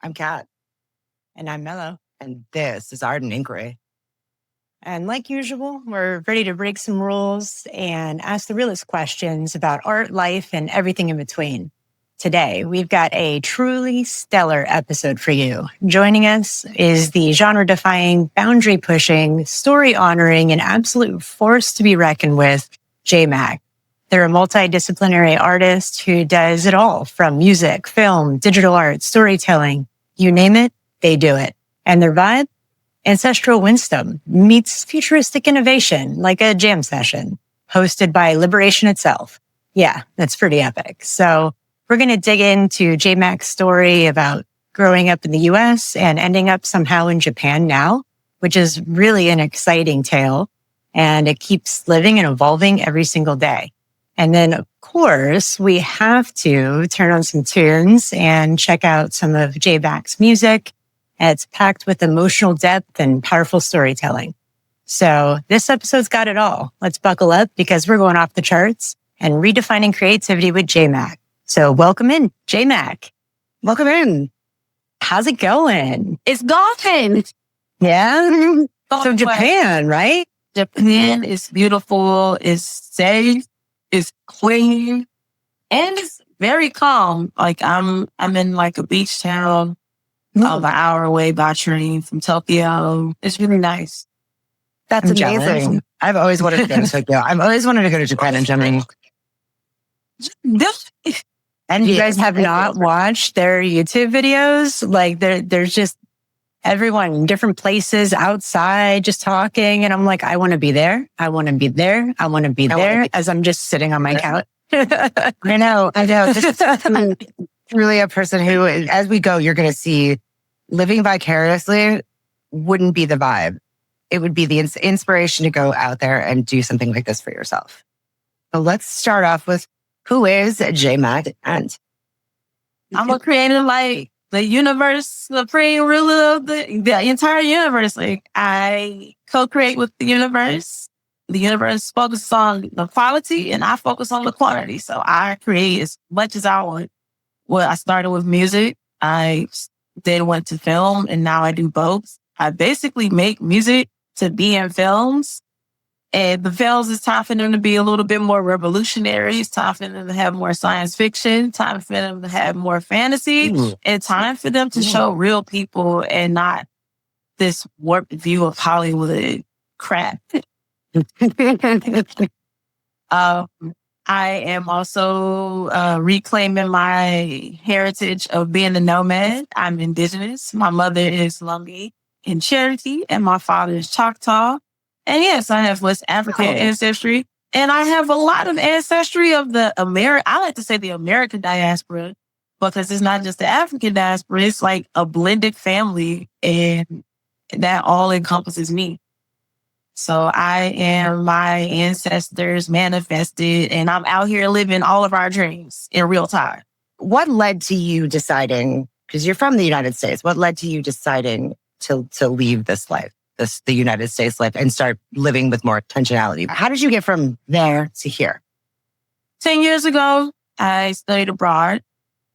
I'm Kat, And I'm Mello. and this is Art and Inquiry. And like usual, we're ready to break some rules and ask the realest questions about art, life, and everything in between. Today, we've got a truly stellar episode for you. Joining us is the genre-defying, boundary-pushing, story-honoring, and absolute force to be reckoned with, Mack. They're a multidisciplinary artist who does it all from music, film, digital art, storytelling. You name it, they do it. And their vibe? Ancestral wisdom meets futuristic innovation, like a jam session hosted by Liberation itself. Yeah, that's pretty epic. So we're going to dig into Mack's story about growing up in the US and ending up somehow in Japan now, which is really an exciting tale. And it keeps living and evolving every single day. And then, of course, we have to turn on some tunes and check out some of Mack's music. It's packed with emotional depth and powerful storytelling. So this episode's got it all. Let's buckle up because we're going off the charts and redefining creativity with Mack. So welcome in, Mack. Welcome in. How's it going? It's golfing. Yeah. So Japan, right? Japan is beautiful. It's safe. It's clean. And it's very calm. Like I'm in like a beach town. An hour away by train from Tokyo. It's really nice. That's amazing. I've always wanted to go to Tokyo. I've always wanted to go to Japan in general. And you guys have not watched their YouTube videos? Like there's just everyone in different places outside just talking. And I'm like, I want to be there. I want to be there. I want to be there as I'm just sitting on my couch. I know. This is really a person who, as we go, you're going to see living vicariously wouldn't be the vibe. It would be the inspiration to go out there and do something like this for yourself. So let's start off with, who is Mack Ent? I'm a creator, like the universe, supreme ruler of the entire universe. Like I co-create with the universe. The universe focuses on the quality and I focus on the quantity. So I create as much as I want. Well, I started with music. I then went to film and now I do both. I basically make music to be in films. And the films, it's time for them to be a little bit more revolutionary. It's time for them to have more science fiction, time for them to have more fantasy, and time for them to show real people and not this warped view of Hollywood crap. I am also reclaiming my heritage of being a nomad. I'm indigenous. My mother is Lumbee and Cherokee, and my father is Choctaw. And yes, I have West African ancestry, and I have a lot of ancestry of the I like to say the American diaspora, because it's not just the African diaspora. It's like a blended family, and that all encompasses me. So I am my ancestors manifested, and I'm out here living all of our dreams in real time. What led to you deciding, because you're from the United States, what led to you deciding to leave this life, the United States life, and start living with more intentionality? How did you get from there to here? 10 years ago, I studied abroad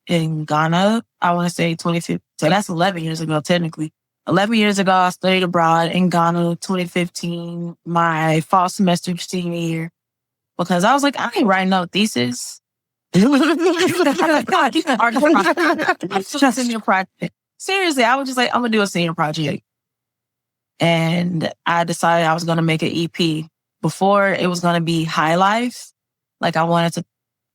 in Ghana. I want to say 2015. So that's 11 years ago, technically. 11 years ago, I studied abroad in Ghana, 2015, my fall semester senior year, because I was like, I ain't writing no thesis. Senior project. Seriously, I was just like, I'm going to do a senior project. And I decided I was going to make an EP. Before, it was going to be high life. Like I wanted to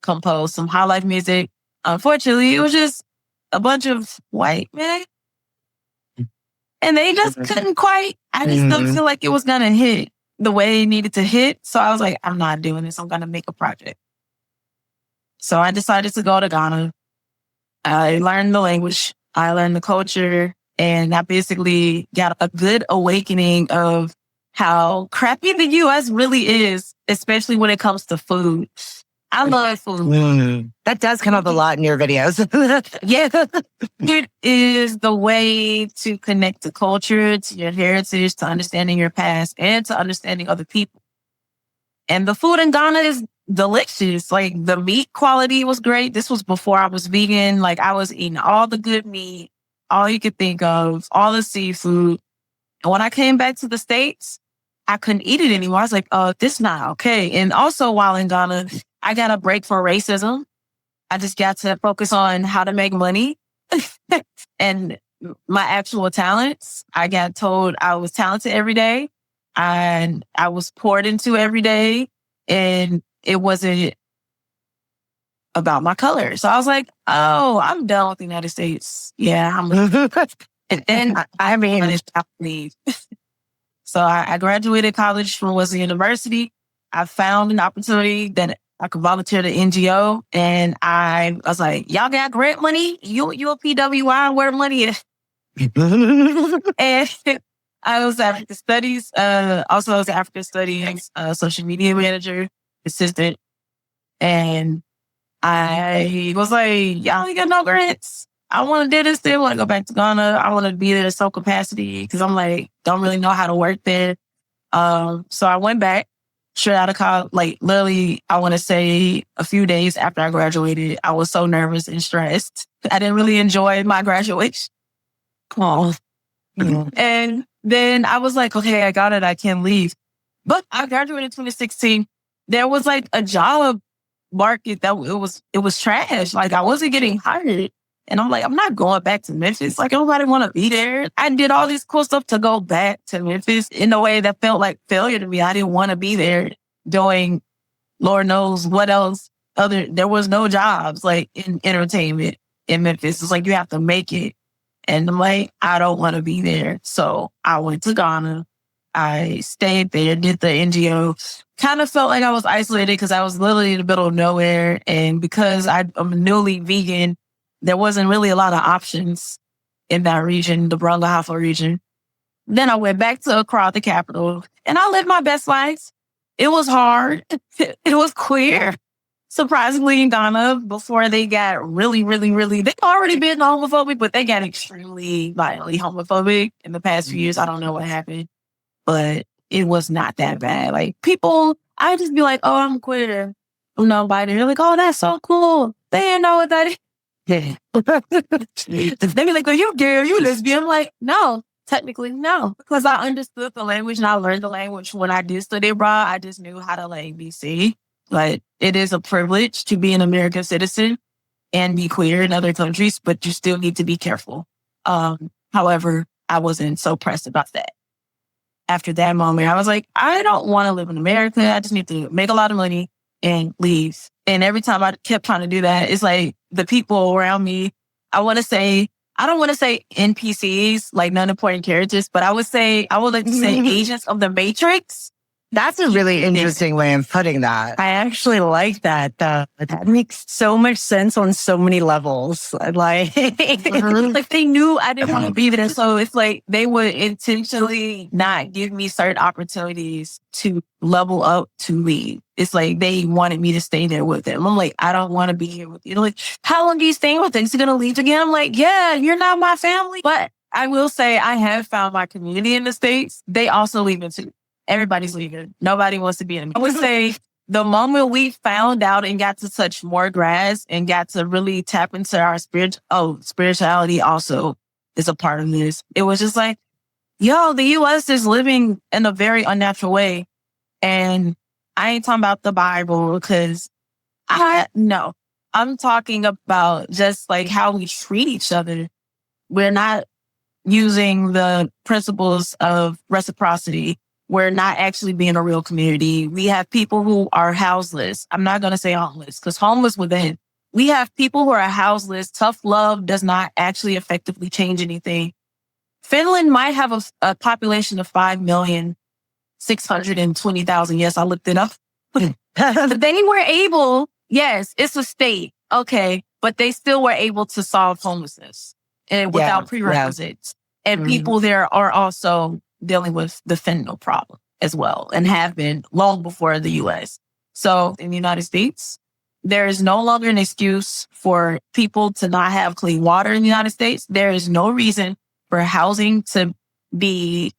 compose some high life music. Unfortunately, it was just a bunch of white men. And they just couldn't quite, I just didn't feel like it was going to hit the way it needed to hit. So I was like, I'm not doing this. I'm going to make a project. So I decided to go to Ghana. I learned the language. I learned the culture. And I basically got a good awakening of how crappy the U.S. really is, especially when it comes to food. I love food. That does come up a lot in your videos. Yeah. It is the way to connect to culture, to your heritage, to understanding your past, and to understanding other people. And the food in Ghana is delicious. Like the meat quality was great. This was before I was vegan. Like I was eating all the good meat, all you could think of, all the seafood. And when I came back to the States, I couldn't eat it anymore. I was like, oh, this is not okay. And also while in Ghana, I got a break from racism. I just got to focus on how to make money and my actual talents. I got told I was talented every day and I was poured into every day, and it wasn't about my color. So I was like, oh, I'm done with the United States. Yeah. And then I leave. So I graduated college from Wesley University. I found an opportunity that I could volunteer at an NGO. And I was like, y'all got grant money? You a PWI, where the money is? And I was African Studies. Also, I was African Studies social media manager, assistant. And I was like, y'all ain't got no grants. I want to do this thing. I want to go back to Ghana. I want to be there in some capacity because I'm like, don't really know how to work there. So I went back straight out of college. Like literally, I want to say a few days after I graduated, I was so nervous and stressed. I didn't really enjoy my graduation. Oh. And then I was like, okay, I got it. I can't leave. But I graduated in 2016. There was like a job market that it was trash. Like I wasn't getting hired. And I'm like, I'm not going back to Memphis. Like nobody want to be there. I did all this cool stuff to go back to Memphis in a way that felt like failure to me. I didn't want to be there doing Lord knows what else. There was no jobs like in entertainment in Memphis. It's like you have to make it. And I'm like, I don't want to be there. So I went to Ghana. I stayed there, did the NGO. Kind of felt like I was isolated because I was literally in the middle of nowhere. And because I'm newly vegan, there wasn't really a lot of options in that region, the Brunga region. Then I went back to Accra, the capital, and I lived my best life. It was hard. It was queer. Surprisingly, in Ghana, before they got really, they've already been homophobic, but they got extremely violently homophobic in the past few years. I don't know what happened, but it was not that bad. Like people, I just be like, oh, I'm queer. I'm nobody. They're like, oh, that's so cool. They didn't know what that is. Yeah. They be like, are you gay? Are you lesbian? I'm like, no, technically no. Because I understood the language and I learned the language when I did study abroad. I just knew how to like be seen. Like it is a privilege to be an American citizen and be queer in other countries, but you still need to be careful. However, I wasn't so pressed about that. After that moment, I was like, I don't want to live in America. I just need to make a lot of money and leave. And every time I kept trying to do that, it's like the people around me, I don't want to say NPCs, like non-important characters, but I would like to say agents of the Matrix. That's a really interesting way of putting that. I actually like that. That makes so much sense on so many levels. Like, like they knew I didn't want to be there. So it's like they would intentionally not give me certain opportunities to level up to leave. It's like they wanted me to stay there with them. I'm like, I don't want to be here with you. They're like, how long are you staying with them? Is he going to leave again? I'm like, yeah, you're not my family. But I will say I have found my community in the States. They also leaving too. Everybody's leaving. Nobody wants to be in. I would say the moment we found out and got to touch more grass and got to really tap into our spirituality also is a part of this. It was just like, yo, the U.S. is living in a very unnatural way. And I ain't talking about the Bible because I'm talking about just like how we treat each other. We're not using the principles of reciprocity. We're not actually being a real community. We have people who are houseless. I'm not going to say homeless because homeless within. We have people who are houseless. Tough love does not actually effectively change anything. Finland might have a population of 5,620,000. Yes, I looked it up. They were able, yes, it's a state. Okay. But they still were able to solve homelessness and without prerequisites. Yeah. And people there are also dealing with the fentanyl problem as well and have been long before the U.S. So in the United States, there is no longer an excuse for people to not have clean water in the United States. There is no reason for housing to be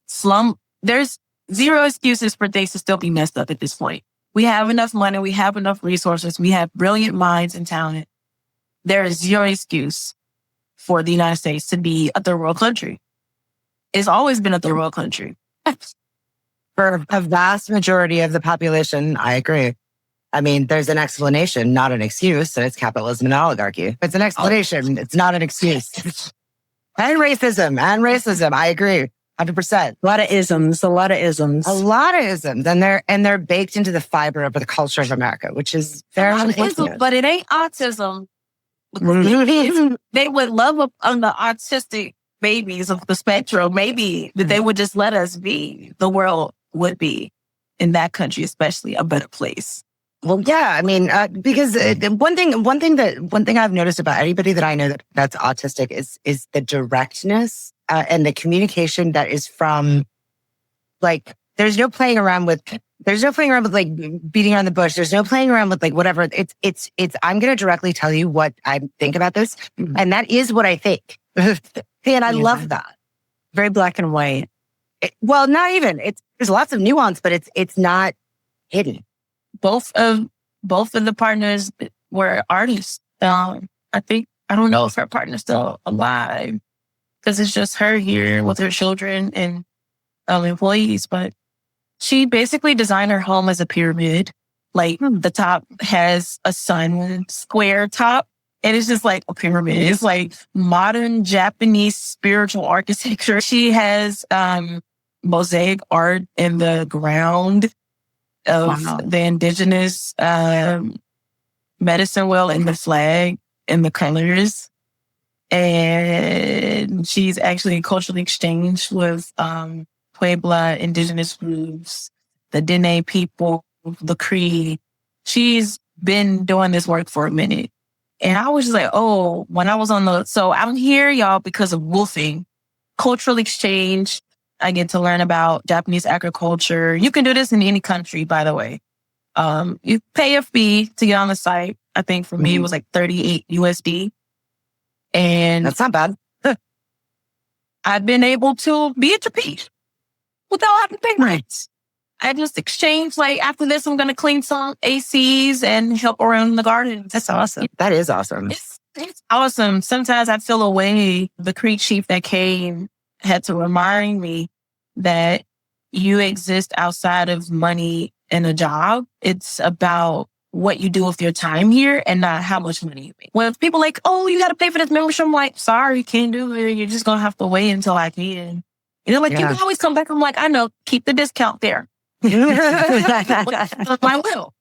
slum. There's zero excuses for things to still be messed up at this point. We have enough money. We have enough resources. We have brilliant minds and talent. There is zero excuse for the United States to be a third world country. It's always been a third world country. For a vast majority of the population, I agree. I mean, there's an explanation, not an excuse, and it's capitalism and oligarchy. It's an explanation. It's not an excuse. And racism. I agree. 100%. A lot of isms. A lot of isms. And they're baked into the fiber of the culture of America, which is very unfortunate. But it ain't autism. They would love on the autistic babies of the spectrum, maybe that they would just let us be. The world would be, in that country especially, a better place. Well, yeah, I mean, because one thing I've noticed about anybody that I know that's autistic is the directness and the communication that is from, like, there's no playing around with like beating around the bush. There's no playing around with like whatever. It's I'm going to directly tell you what I think about this, and that is what I think. And I love that. Very black and white. Well, not even. There's lots of nuance, but it's not hidden. Both of the partners were artists. I don't know if her partner's still alive because it's just her here with her children and employees. But she basically designed her home as a pyramid. Like the top has a sun square top, and it's just like a pyramid. It's like modern Japanese spiritual architecture. She has mosaic art in the ground of the indigenous medicine wheel and the flag and the colors. And she's actually culturally exchanged with Puebla indigenous groups, the Dene people, the Cree. She's been doing this work for a minute. And I was just like, oh, when I was so I'm here, y'all, because of woofing, cultural exchange. I get to learn about Japanese agriculture. You can do this in any country, by the way. You pay a fee to get on the site. I think for me, it was like 38 USD. And that's not bad. I've been able to be at your peak without having to pay rent. I just exchanged, like, after this, I'm going to clean some ACs and help around the garden. That's awesome. That is awesome. It's awesome. Sometimes I feel away. The Cree chief that came had to remind me that you exist outside of money and a job. It's about what you do with your time here and not how much money you make. When people like, oh, you got to pay for this membership, I'm like, sorry, can't do it. You're just going to have to wait until I can. You know, like, you can always come back. I'm like, I know, keep the discount there. I will.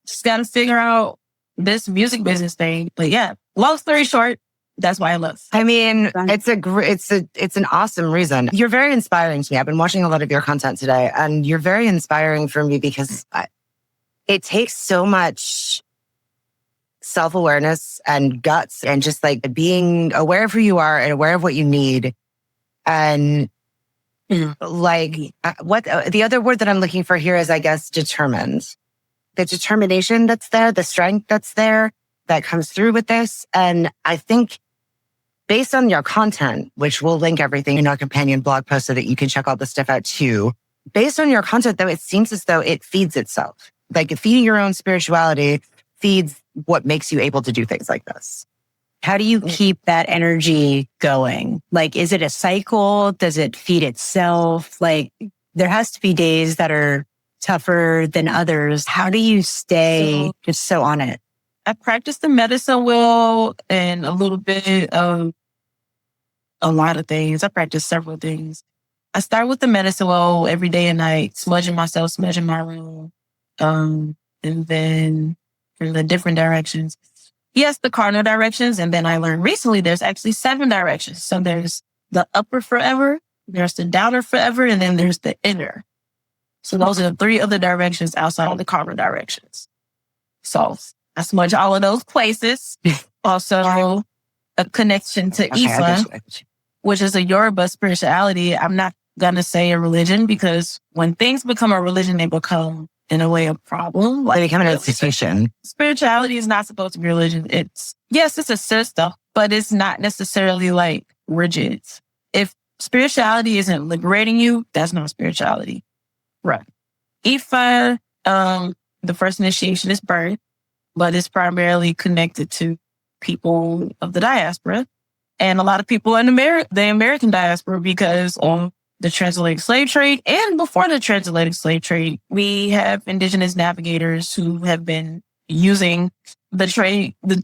Just got to figure out this music business thing. But yeah, long story short, that's why I love. I mean, it's an awesome reason. You're very inspiring to me. I've been watching a lot of your content today, and you're very inspiring for me because it takes so much self-awareness and guts and just like being aware of who you are and aware of what you need. And like what the other word that I'm looking for here is, I guess, determined. The determination that's there, the strength that's there, that comes through with this. And I think based on your content, which we'll link everything in our companion blog post so that you can check all this stuff out too. Based on your content, though, it seems as though it feeds itself. Like feeding your own spirituality feeds what makes you able to do things like this. How do you keep that energy going? Like, is it a cycle? Does it feed itself? Like, there has to be days that are tougher than others. How do you stay just so on it? I practice the medicine wheel and a little bit of a lot of things. I practice several things. I start with the medicine wheel every day and night, smudging myself, smudging my room. And then in the different directions. Yes, the cardinal directions. And then I learned recently there's actually 7 directions. So there's the upper forever, there's the downer forever, and then there's the inner. So those are the 3 other directions outside of the cardinal directions. So I smudge all of those places. Also, a connection to Ifa, which is a Yoruba spirituality. I'm not going to say a religion because when things become a religion, they become, in a way, a problem. Like, they become an institution. Spirituality is not supposed to be religion. It's a system, but it's not necessarily like rigid. If spirituality isn't liberating you, that's not spirituality. Right. Ifa, the first initiation is birth, but it's primarily connected to people of the diaspora. and a lot of people in the American diaspora because of the transatlantic slave trade. And before the transatlantic slave trade, we have indigenous navigators who have been using the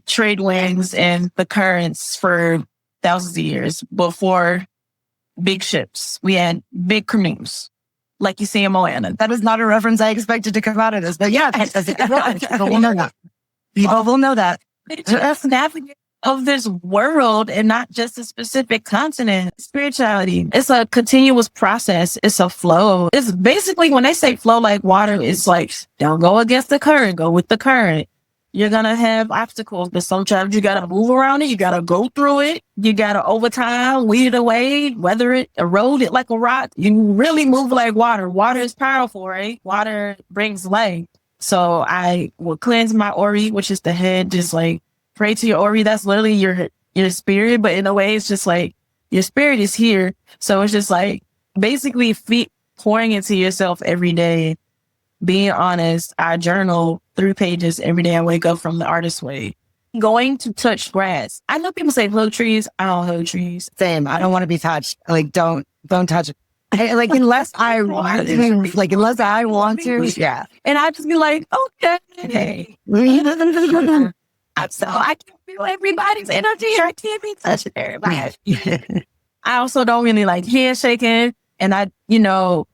trade winds and the currents for thousands of years. Before big ships, we had big canoes, like you see in Moana. That is not a reference I expected to come out of this, but yeah, people will know that. People will know that. That's navigate of this world and not just a specific continent. Spirituality, it's a continuous process. It's a flow. It's basically, when they say flow like water, it's like, don't go against the current, go with the current. You're going to have obstacles, but sometimes you got to move around it. You got to go through it. You got to over time, weed it away, weather it, erode it like a rock. You really move like water. Water is powerful, right? Water brings life. So I will cleanse my Ori, which is the head, just like pray to your Ori. That's literally your spirit. But in a way, it's just like your spirit is here. So it's just like basically pouring into yourself every day, being honest. I journal 3 pages every day. I wake up from the artist way. Going to touch grass. I know people say hug trees. I don't hug trees. Same. I don't want to be touched. Like, don't touch it. Like, unless I want to, yeah. And I just be like, okay. So I can feel everybody's energy. I can't be touching everybody. I also don't really like handshaking. And I,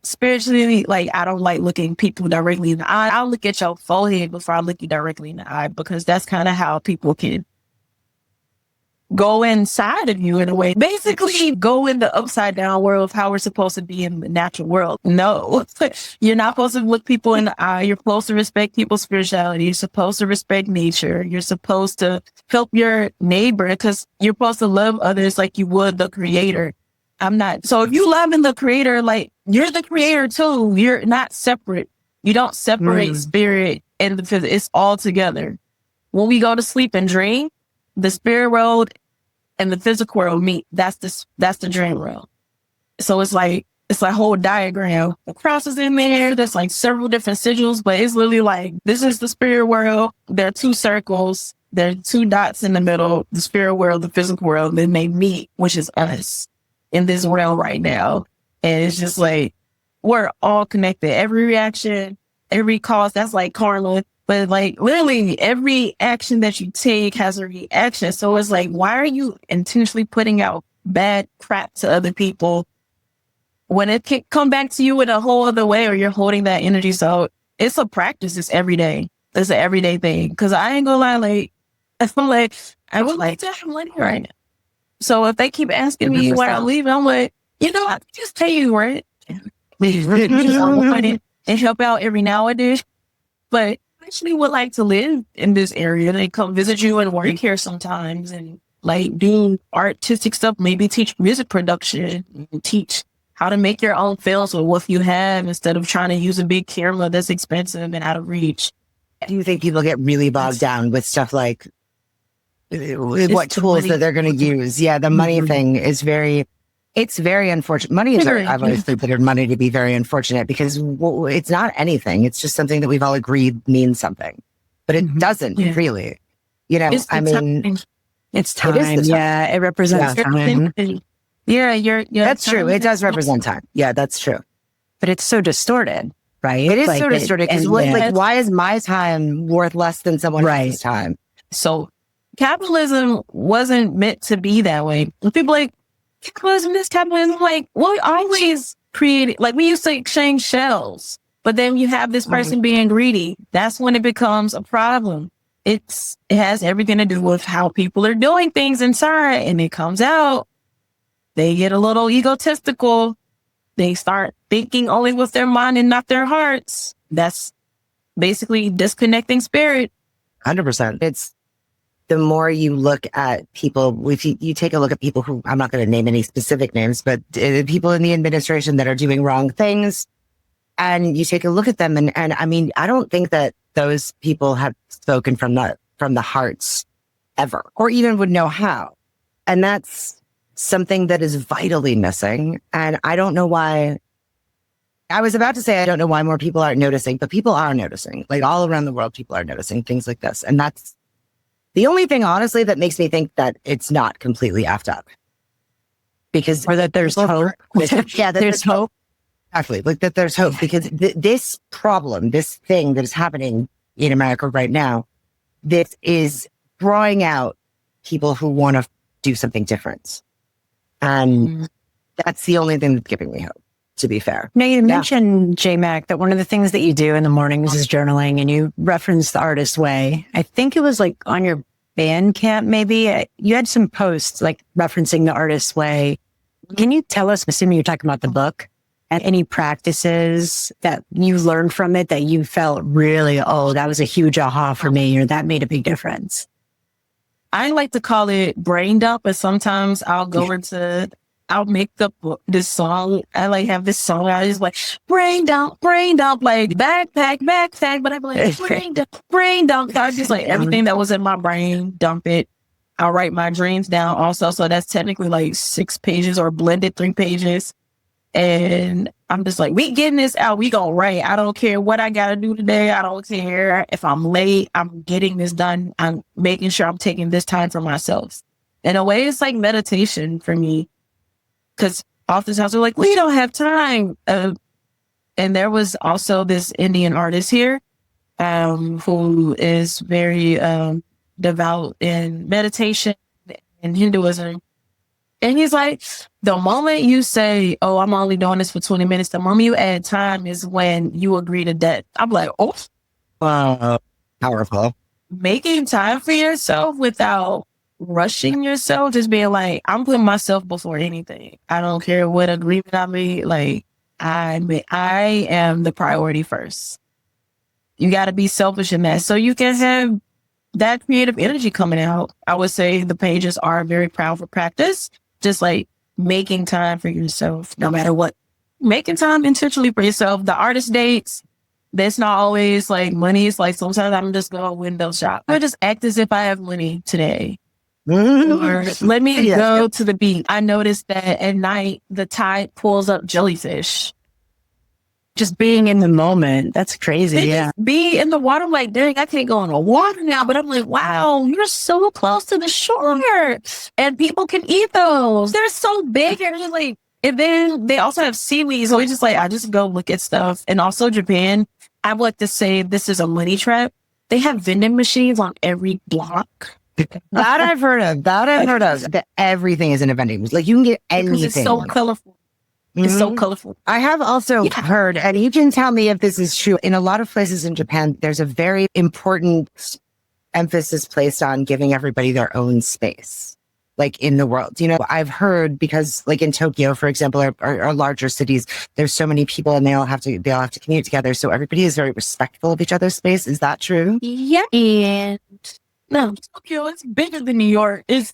spiritually, like, I don't like looking people directly in the eye. I'll look at your forehead before I look you directly in the eye, because that's kind of how people can go inside of you in a way. Basically, go in the upside down world of how we're supposed to be in the natural world. No, you're not supposed to look people in the eye. You're supposed to respect people's spirituality. You're supposed to respect nature. You're supposed to help your neighbor, because you're supposed to love others like you would the creator. I'm not. So if you love in the creator, like, you're the creator too. You're not separate. You don't separate spirit and the physical. It's all together. When we go to sleep and dream, the spirit world and the physical world meet. That's the dream world. So it's like a whole diagram. The cross is in there. There's like several different sigils, but it's literally like, this is the spirit world. There are 2 circles. There are 2 dots in the middle, the spirit world, the physical world. Then they meet, which is us in this realm right now. And it's just like, we're all connected. Every reaction, every cause, that's like karma. But like, literally every action that you take has a reaction. So it's like, why are you intentionally putting out bad crap to other people when it can come back to you in a whole other way, or you're holding that energy? So it's a practice. It's every day. It's an everyday thing. Cause I ain't gonna lie, like, I feel like I would like to have money right now. So if they keep asking me where I'm leaving, I'm like, I can just pay you rent. And help out every now and then. But I actually would like to live in this area. They come visit you and work here sometimes, and like do artistic stuff, maybe teach music production, teach how to make your own films with what you have instead of trying to use a big camera that's expensive and out of reach. Do you think people get really bogged down with stuff like what tools that they're going to use? Yeah, the money thing is it's very unfortunate. Money is, I've always considered money to be very unfortunate, because it's not anything. It's just something that we've all agreed means something, but it doesn't really. It's time. It's time. It represents time. Yeah, that's true. It does represent time. Yeah, that's true. But it's so distorted, right? It is so distorted, because why is my time worth less than someone else's time? So capitalism wasn't meant to be that way. People like, capitalism, this capitalism, like, we always created, like, we used to exchange shells, but then you have this person being greedy. That's when it becomes a problem. It has everything to do with how people are doing things inside, and it comes out. They get a little egotistical. They start thinking only with their mind and not their hearts. That's basically disconnecting spirit. 100%. It's the more you look at people, if you take a look at people who, I'm not going to name any specific names, but people in the administration that are doing wrong things, and you take a look at them, and I mean, I don't think that those people have spoken from the hearts ever, or even would know how. And that's something that is vitally missing. And I don't know why. I was about to say, I don't know why more people aren't noticing, but people are noticing. Like, all around the world, people are noticing things like this. And that's The only thing, honestly, that makes me think that it's not completely effed up. Because Or that there's hope. yeah, that There's hope. Exactly. Like that there's hope, because this problem, this thing that is happening in America right now, this is drawing out people who want to do something different. And that's the only thing that's giving me hope, to be fair. Now, you mentioned, J-Mac, that one of the things that you do in the mornings is journaling, and you referenced the artist way. I think it was like on your Bandcamp, maybe you had some posts like referencing the artist way. Can you tell us, assuming you're talking about the book, and any practices that you learned from it that you felt really, oh, that was a huge aha for me, or that made a big difference? I like to call it brain dump, but sometimes I'll make this song. I like have this song. I just like brain dump, like backpack. But I'm like brain dump. I just like everything that was in my brain, dump it. I'll write my dreams down also. So that's technically like 6 pages or blended 3 pages. And I'm just like, we getting this out. We gonna write. I don't care what I gotta do today. I don't care if I'm late. I'm getting this done. I'm making sure I'm taking this time for myself. In a way, it's like meditation for me. Because oftentimes we're like, we don't have time. And there was also this Indian artist here who is very devout in meditation and Hinduism. And he's like, the moment you say, oh, I'm only doing this for 20 minutes, the moment you add time is when you agree to that. I'm like, oh. Powerful. Making time for yourself without rushing yourself, just being like, I'm putting myself before anything. I don't care what agreement I made. Like, I am the priority first. You got to be selfish in that so you can have that creative energy coming out. I would say the pages are a very powerful practice. Just like making time for yourself, no matter what. Making time intentionally for yourself. The artist dates, that's not always like money. It's like sometimes I'm just going to window shop. I just act as if I have money today. Or let me go to the beach. I noticed that at night, the tide pulls up jellyfish. Just being in the moment. That's crazy. Yeah. Be in the water. I'm like, dang, I can't go in the water now. But I'm like, wow, you're so close to the shore. And people can eat those. They're so big. And then they also have seaweed. So it's just like, I just go look at stuff. And also Japan, I would like to say this is a money trap. They have vending machines on every block. That I've heard of. That everything is in a vending machine. Like you can get anything. Because it's so colorful. It's so colorful. I have also heard, and you can tell me if this is true, in a lot of places in Japan, there's a very important emphasis placed on giving everybody their own space, like in the world. You know, I've heard, because like in Tokyo, for example, or larger cities, there's so many people and they all have to commute together. So everybody is very respectful of each other's space. Is that true? Yeah. And no, Tokyo is bigger than New York. It's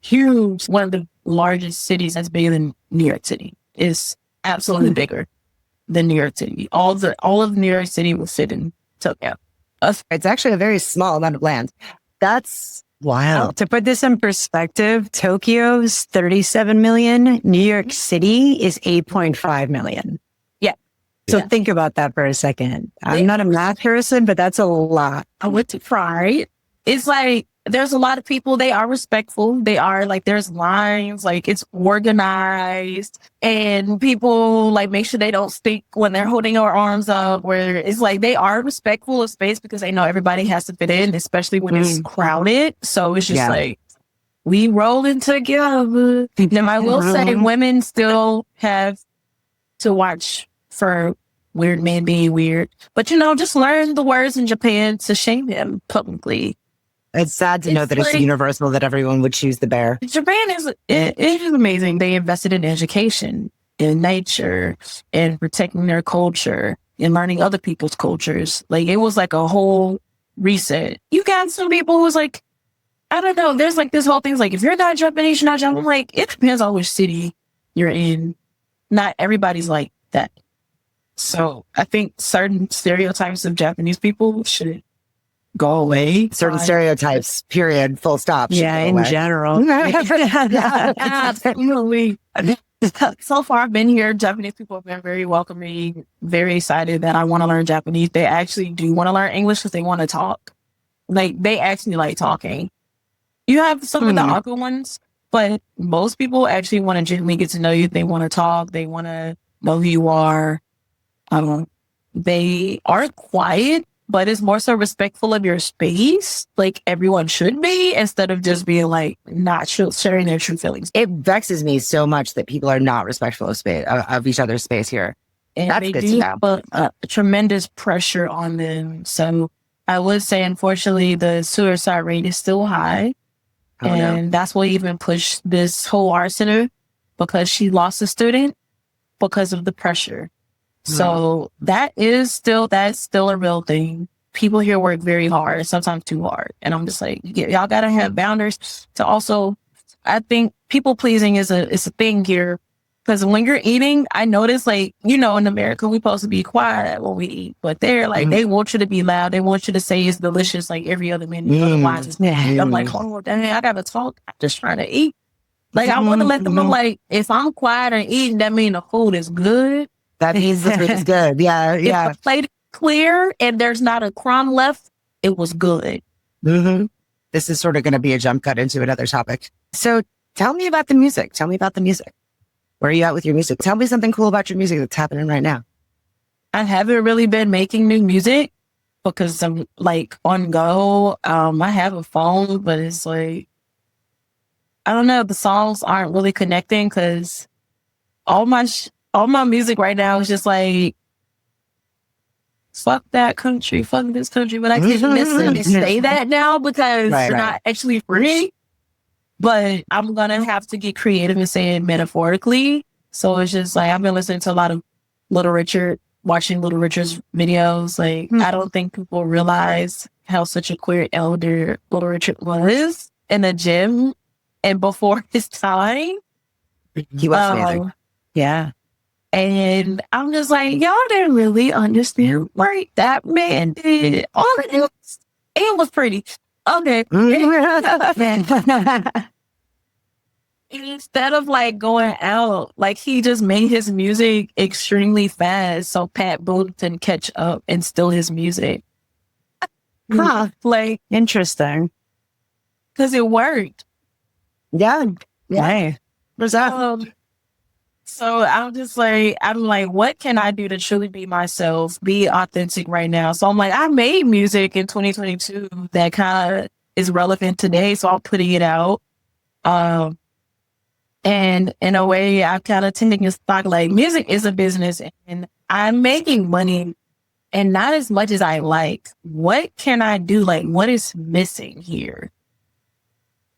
huge. One of the largest cities that's bigger than New York City. Is absolutely bigger than New York City. All of New York City will fit in Tokyo. It's actually a very small amount of land. That's wild. To put this in perspective, Tokyo's 37 million. New York City is 8.5 million. Yeah. So think about that for a second. I'm not a math person, but that's a lot. I went to Pride. It's like, there's a lot of people, they are respectful. They are like, there's lines, like it's organized, and people like make sure they don't speak when they're holding our arms up, where it's like they are respectful of space because they know everybody has to fit in, especially when it's crowded. So it's just like, we rolling together. Now I will say women still have to watch for weird men being weird, but just learn the words in Japan to shame him publicly. It's sad to know that it's universal that everyone would choose the bear. Japan it is amazing. They invested in education, in nature, and protecting their culture, and learning other people's cultures. Like it was like a whole reset. You got some people who's like, I don't know. There's like this whole thing's like, if you're not Japanese, you're not Japanese. I'm like, it depends on which city you're in. Not everybody's like that. So I think certain stereotypes of Japanese people should go away. Certain stereotypes, period, full stop. Yeah, in general. Absolutely. So far, I've been here. Japanese people have been very welcoming, very excited that I want to learn Japanese. They actually do want to learn English because they want to talk. Like they actually like talking. You have some of the awkward ones, but most people actually want to genuinely get to know you. They want to talk. They want to know who you are. They are quiet, but it's more so respectful of your space. Like everyone should be, instead of just being like not sharing their true feelings. It vexes me so much that people are not respectful of space, of each other's space here. And That's they good do to know. put tremendous pressure on them. So I would say, unfortunately, the suicide rate is still high. And that's what even pushed this whole art center, because she lost a student because of the pressure. So that's still a real thing. People here work very hard, sometimes too hard. And I'm just like, y'all gotta have boundaries to also, I think people pleasing is a thing here. Because when you're eating, I notice, like, you know, in America, we're supposed to be quiet when we eat. But they're like, they want you to be loud. They want you to say it's delicious like every other minute. Otherwise, it's I'm like, oh, dang, I got to talk. I'm just trying to eat. Like, I want to let them know, like, if I'm quiet and eating, that means the food is good. That means the food is good. Yeah, yeah. If the plate is clear and there's not a crumb left, it was good. This is sort of going to be a jump cut into another topic. So tell me about the music. Where are you at with your music? Tell me something cool about your music that's happening right now. I haven't really been making new music because I'm like on go. I have a phone, but it's like, I don't know. The songs aren't really connecting because all my music right now is just like, fuck that country, fuck this country. But I can't necessarily say that now because they're not actually free. But I'm going to have to get creative and say it metaphorically. So it's just like, I've been listening to a lot of Little Richard, watching Little Richard's videos. Like, I don't think people realize how such a queer elder Little Richard was in the gym and before his time. He was amazing. Yeah. And I'm just like, y'all didn't really understand what that man did. All it was, it was pretty. Okay. Instead of like going out, like he just made his music extremely fast so Pat Boone can catch up and steal his music. Like, interesting. Because it worked. Yeah. Hey. Where's that? So I'm like, what can I do to truly be myself, be authentic right now? So I'm like, I made music in 2022 that kind of is relevant today. So I'm putting it out. And in a way, I've kind of taken a stock, like music is a business and I'm making money and not as much as I like. What can I do? Like, what is missing here?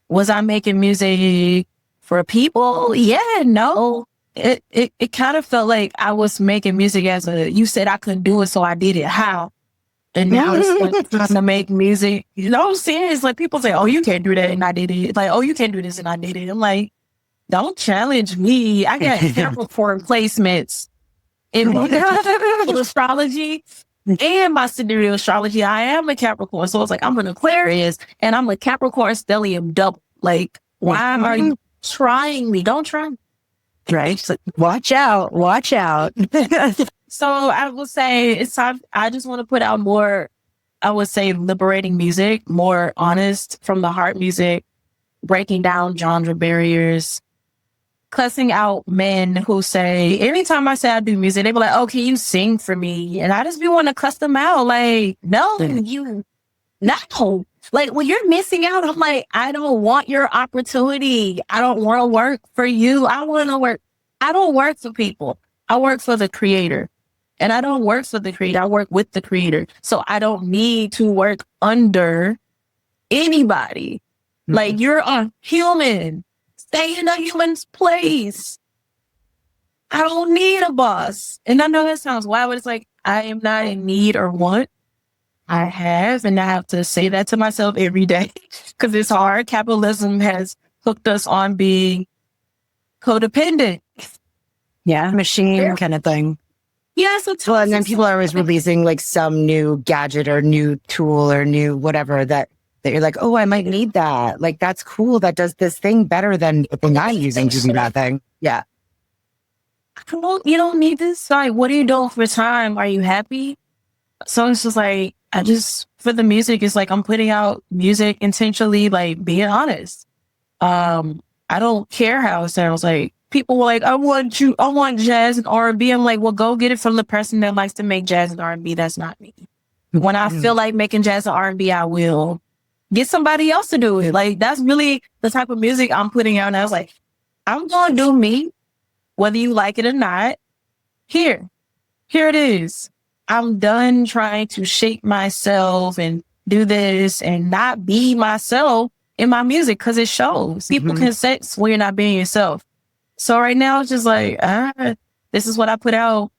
Was I making music for people? Yeah, no. It kind of felt like I was making music as you said I couldn't do it, so I did it. How? And now it's like trying to make music. You know what I'm saying? It's like people say, oh, you can't do that, and I did it. Like, oh, you can't do this, and I did it. I'm like, don't challenge me. I got Capricorn placements in astrology and my sidereal astrology. I am a Capricorn. So it's like, I'm an Aquarius, and I'm a Capricorn stellium double. Like, why are you trying me? Don't try me. Right. So watch out. So I will say it's time. I just want to put out more, I would say, liberating music, more honest from the heart music, breaking down genre barriers, cussing out men who say, anytime I say I do music, they be like, oh, can you sing for me? And I just be wanting to cuss them out. Like, no, no. Like, when you're missing out, I'm like, I don't want your opportunity. I don't want to work for you. I don't work for people. I work for the creator. And I don't work for the creator. I work with the creator. So I don't need to work under anybody. Like, you're a human. Stay in a human's place. I don't need a boss. And I know that sounds wild, but it's like, I am not in need or want. I have, and I have to say that to myself every day because it's hard. Capitalism has hooked us on being codependent. Yeah, machine kind of thing. Yeah, so well, and then people are always releasing like some new gadget or new tool or new whatever that you're like, oh, I might need that. Like, that's cool. That does this thing better than the thing I'm using to do that thing. Yeah. You don't need this. Like, what are you doing for time? Are you happy? So it's just like, I just for the music is like, I'm putting out music intentionally, like being honest. I don't care how it sounds. Like people were like, I want jazz and R&B. I'm like, well, go get it from the person that likes to make jazz and R&B. That's not me. When I feel like making jazz and R&B, I will get somebody else to do it. Like that's really the type of music I'm putting out. And I was like, I'm going to do me, whether you like it or not. Here it is. I'm done trying to shape myself and do this and not be myself in my music because it shows. People can sense when you're not being yourself. So right now it's just like, this is what I put out.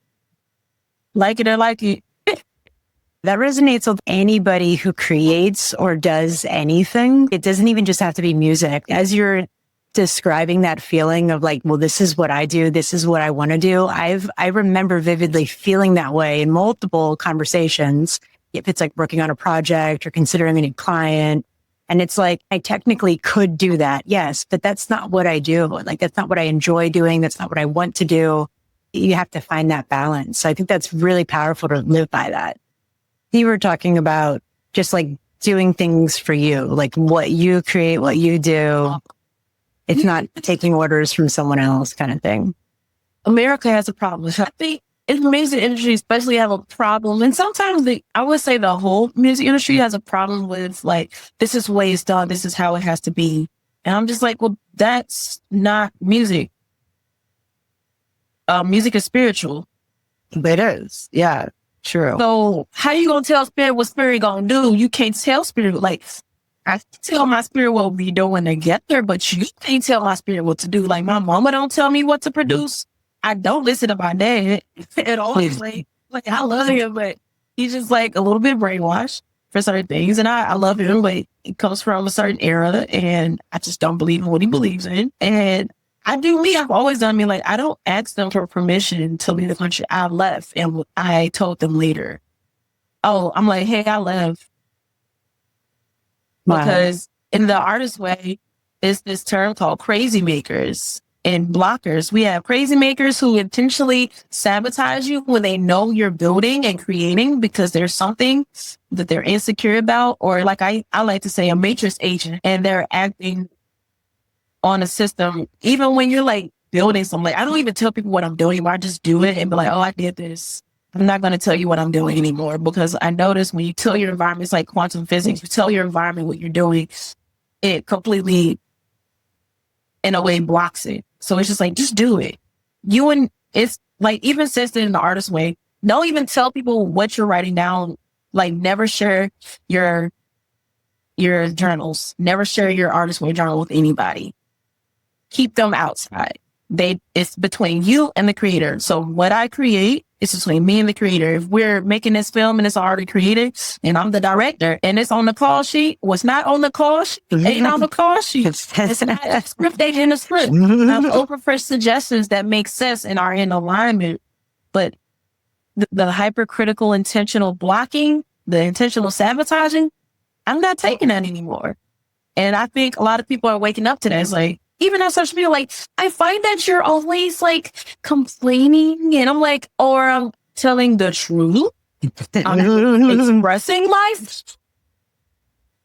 Like it or like it. That resonates with anybody who creates or does anything. It doesn't even just have to be music. As you're describing that feeling of like, well, this is what I do. This is what I want to do. I remember vividly feeling that way in multiple conversations. If it's like working on a project or considering a new client. And it's like, I technically could do that. Yes, but that's not what I do. Like, that's not what I enjoy doing. That's not what I want to do. You have to find that balance. So I think that's really powerful to live by that. You were talking about just like doing things for you, like what you create, what you do. It's not taking orders from someone else kind of thing. America has a problem. I think the music industry especially have a problem. And sometimes I would say the whole music industry has a problem with like, this is the way it's done. This is how it has to be. And I'm just like, well, that's not music. Music is spiritual. It is. Yeah. True. So how you gonna tell spirit what spirit gonna do? You can't tell spirit. Like I tell my spirit what we doing to get there, but you can't tell my spirit what to do. Like my mama don't tell me what to produce. I don't listen to my dad at all. Like I love him, but he's just like a little bit brainwashed for certain things. And I love him, but it comes from a certain era and I just don't believe in what he believes in. And I do me. I've always done me. Like, I don't ask them for permission to leave the country. I left and I told them later. Oh, I'm like, hey, I left. Wow. Because in the artist way, is this term called crazy makers and blockers. We have crazy makers who intentionally sabotage you when they know you're building and creating because there's something that they're insecure about. Or like I like to say a matrix agent, and they're acting on a system, even when you're like building something. Like, I don't even tell people what I'm doing anymore. I just do it and be like, oh, I did this. I'm not going to tell you what I'm doing anymore, because I notice when you tell your environment, it's like quantum physics. You tell your environment what you're doing, it completely, in a way, blocks it. So it's just like, just do it. It's like, even since in the artist way, don't even tell people what you're writing down. Like, never share your journals. Never share your artist way journal with anybody. Keep them outside. It's between you and the creator. So what I create is between me and the creator. If we're making this film and it's already created and I'm the director and it's on the call sheet, what's not on the call sheet ain't on the call sheet. It's not a script, ain't in the script. I'm open for suggestions that make sense and are in alignment. But the hypercritical intentional blocking, the intentional sabotaging, I'm not taking that anymore. And I think a lot of people are waking up to that. It's like, even on social media, like, I find that you're always like complaining, and I'm like, or I'm telling the truth. I'm expressing life.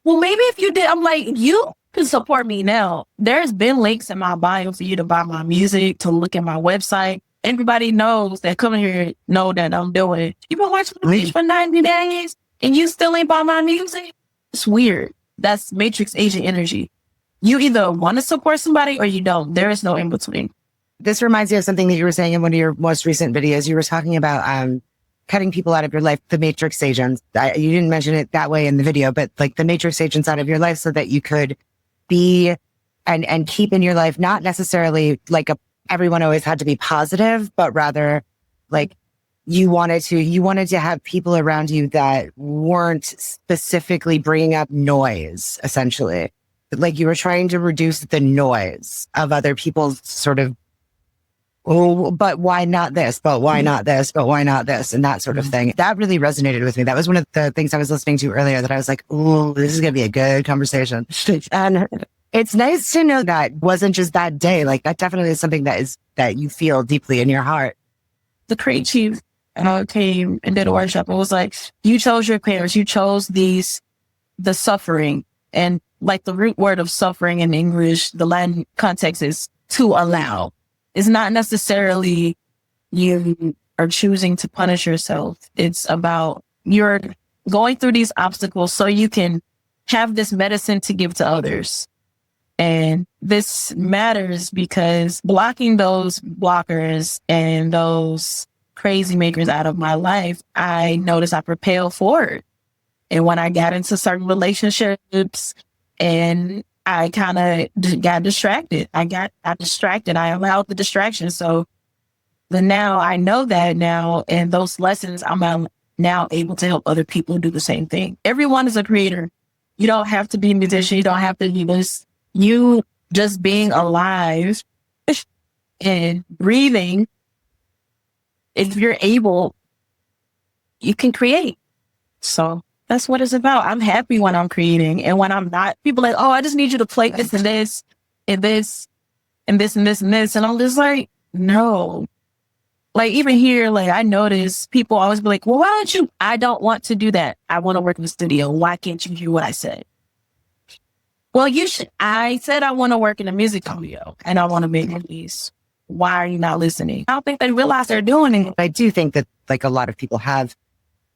Well, maybe if you did, I'm like, you can support me now. There's been links in my bio for you to buy my music, to look at my website. Everybody knows that coming here know that I'm doing it. You've been watching my page for 90 days and you still ain't buy my music? It's weird. That's matrix agent energy. You either want to support somebody or you don't. There is no in between. This reminds me of something that you were saying in one of your most recent videos. You were talking about cutting people out of your life, the matrix agents. You didn't mention it that way in the video, but like the matrix agents out of your life so that you could be and keep in your life, not necessarily like everyone always had to be positive, but rather like you wanted to have people around you that weren't specifically bringing up noise, essentially. Like you were trying to reduce the noise of other people's sort of, oh, but why not this? But why not this? But why not this? And that sort of thing. That really resonated with me. That was one of the things I was listening to earlier that I was like, oh, this is going to be a good conversation. And it's nice to know that wasn't just that day. Like that definitely is something that you feel deeply in your heart. The creative came and did a workshop. It was like, you chose your parents, you chose the suffering. And like the root word of suffering in English, the Latin context is to allow. It's not necessarily you are choosing to punish yourself. It's about you're going through these obstacles so you can have this medicine to give to others. And this matters because blocking those blockers and those crazy makers out of my life, I noticed I propelled forward. And when I got into certain relationships and I kind of got distracted, I allowed the distraction. So now I know that now, and those lessons, I'm now able to help other people do the same thing. Everyone is a creator. You don't have to be a musician. You don't have to be this. You just being alive and breathing, if you're able, you can create. So that's what it's about. I'm happy when I'm creating. And when I'm not, people are like, oh, I just need you to play this and this and this and this and this and this. And I'm just like, no. Like even here, like I notice people always be like, well, why don't you? I don't want to do that. I want to work in the studio. Why can't you hear what I said? Well, you should. I said I want to work in a music studio and I want to make movies. Why are you not listening? I don't think they realize they're doing it. I do think that like a lot of people have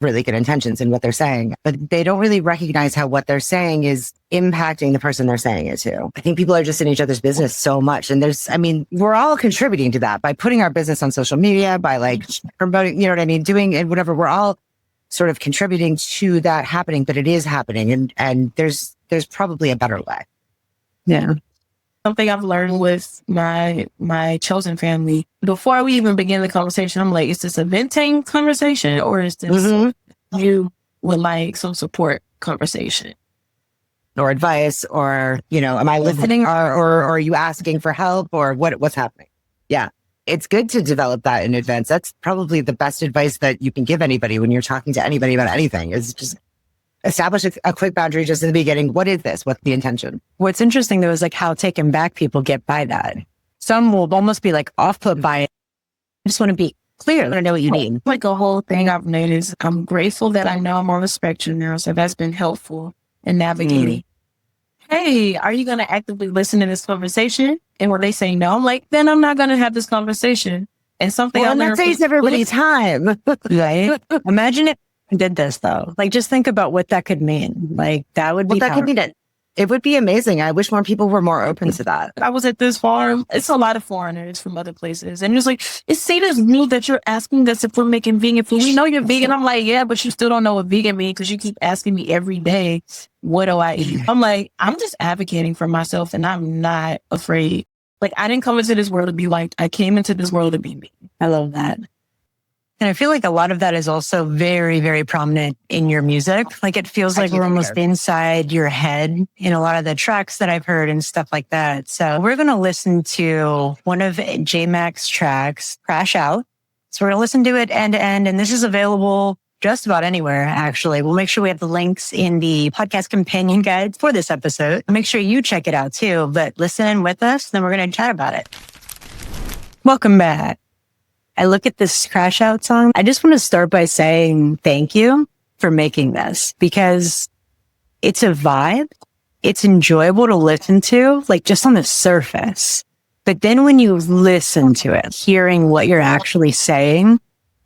really good intentions in what they're saying, but they don't really recognize how what they're saying is impacting the person they're saying it to. I think people are just in each other's business so much. And we're all contributing to that by putting our business on social media, by like promoting, you know what I mean? Doing and whatever. We're all sort of contributing to that happening, but it is happening. And there's probably a better way. Yeah. Something I've learned with my chosen family, before we even begin the conversation, I'm like, is this a venting conversation or is this you would like some support conversation? Or advice, or, you know, am I listening or are you asking for help or what's happening? Yeah. It's good to develop that in advance. That's probably the best advice that you can give anybody when you're talking to anybody about anything, is just establish a quick boundary just in the beginning. What is this? What's the intention? What's interesting though is like how taken back people get by that. Some will almost be like off put by it. I just want to be clear. I want to know what you need. Like a whole thing I've noticed, I'm grateful that I know I'm on the spectrum now. So that's been helpful in navigating. Hey, are you going to actively listen to this conversation? And when they say no, I'm like, then I'm not going to have this conversation. And something I'm not saying everybody's time. Right? Imagine if I did this though. Like just think about what that could mean. Like that would be it would be amazing. I wish more people were more open to that. I was at this farm. It's a lot of foreigners from other places. And it's like, it's seen as new that you're asking us if we're making vegan food. We know you're vegan. I'm like, yeah, but you still don't know what vegan means because you keep asking me every day, what do I eat? I'm like, I'm just advocating for myself and I'm not afraid. Like I didn't come into this world to be liked. I came into this world to be me. I love that. And I feel like a lot of that is also very, very prominent in your music. Like it feels like we're almost inside your head in a lot of the tracks that I've heard and stuff like that. So we're going to listen to one of J Mack's tracks, Crash Out. So we're going to listen to it end to end. And this is available just about anywhere, actually. We'll make sure we have the links in the podcast companion guides for this episode. Make sure you check it out too, but listen with us, then we're going to chat about it. Welcome back. I look at this Crash Out song. I just want to start by saying thank you for making this because it's a vibe. It's enjoyable to listen to, like just on the surface. But then when you listen to it, hearing what you're actually saying,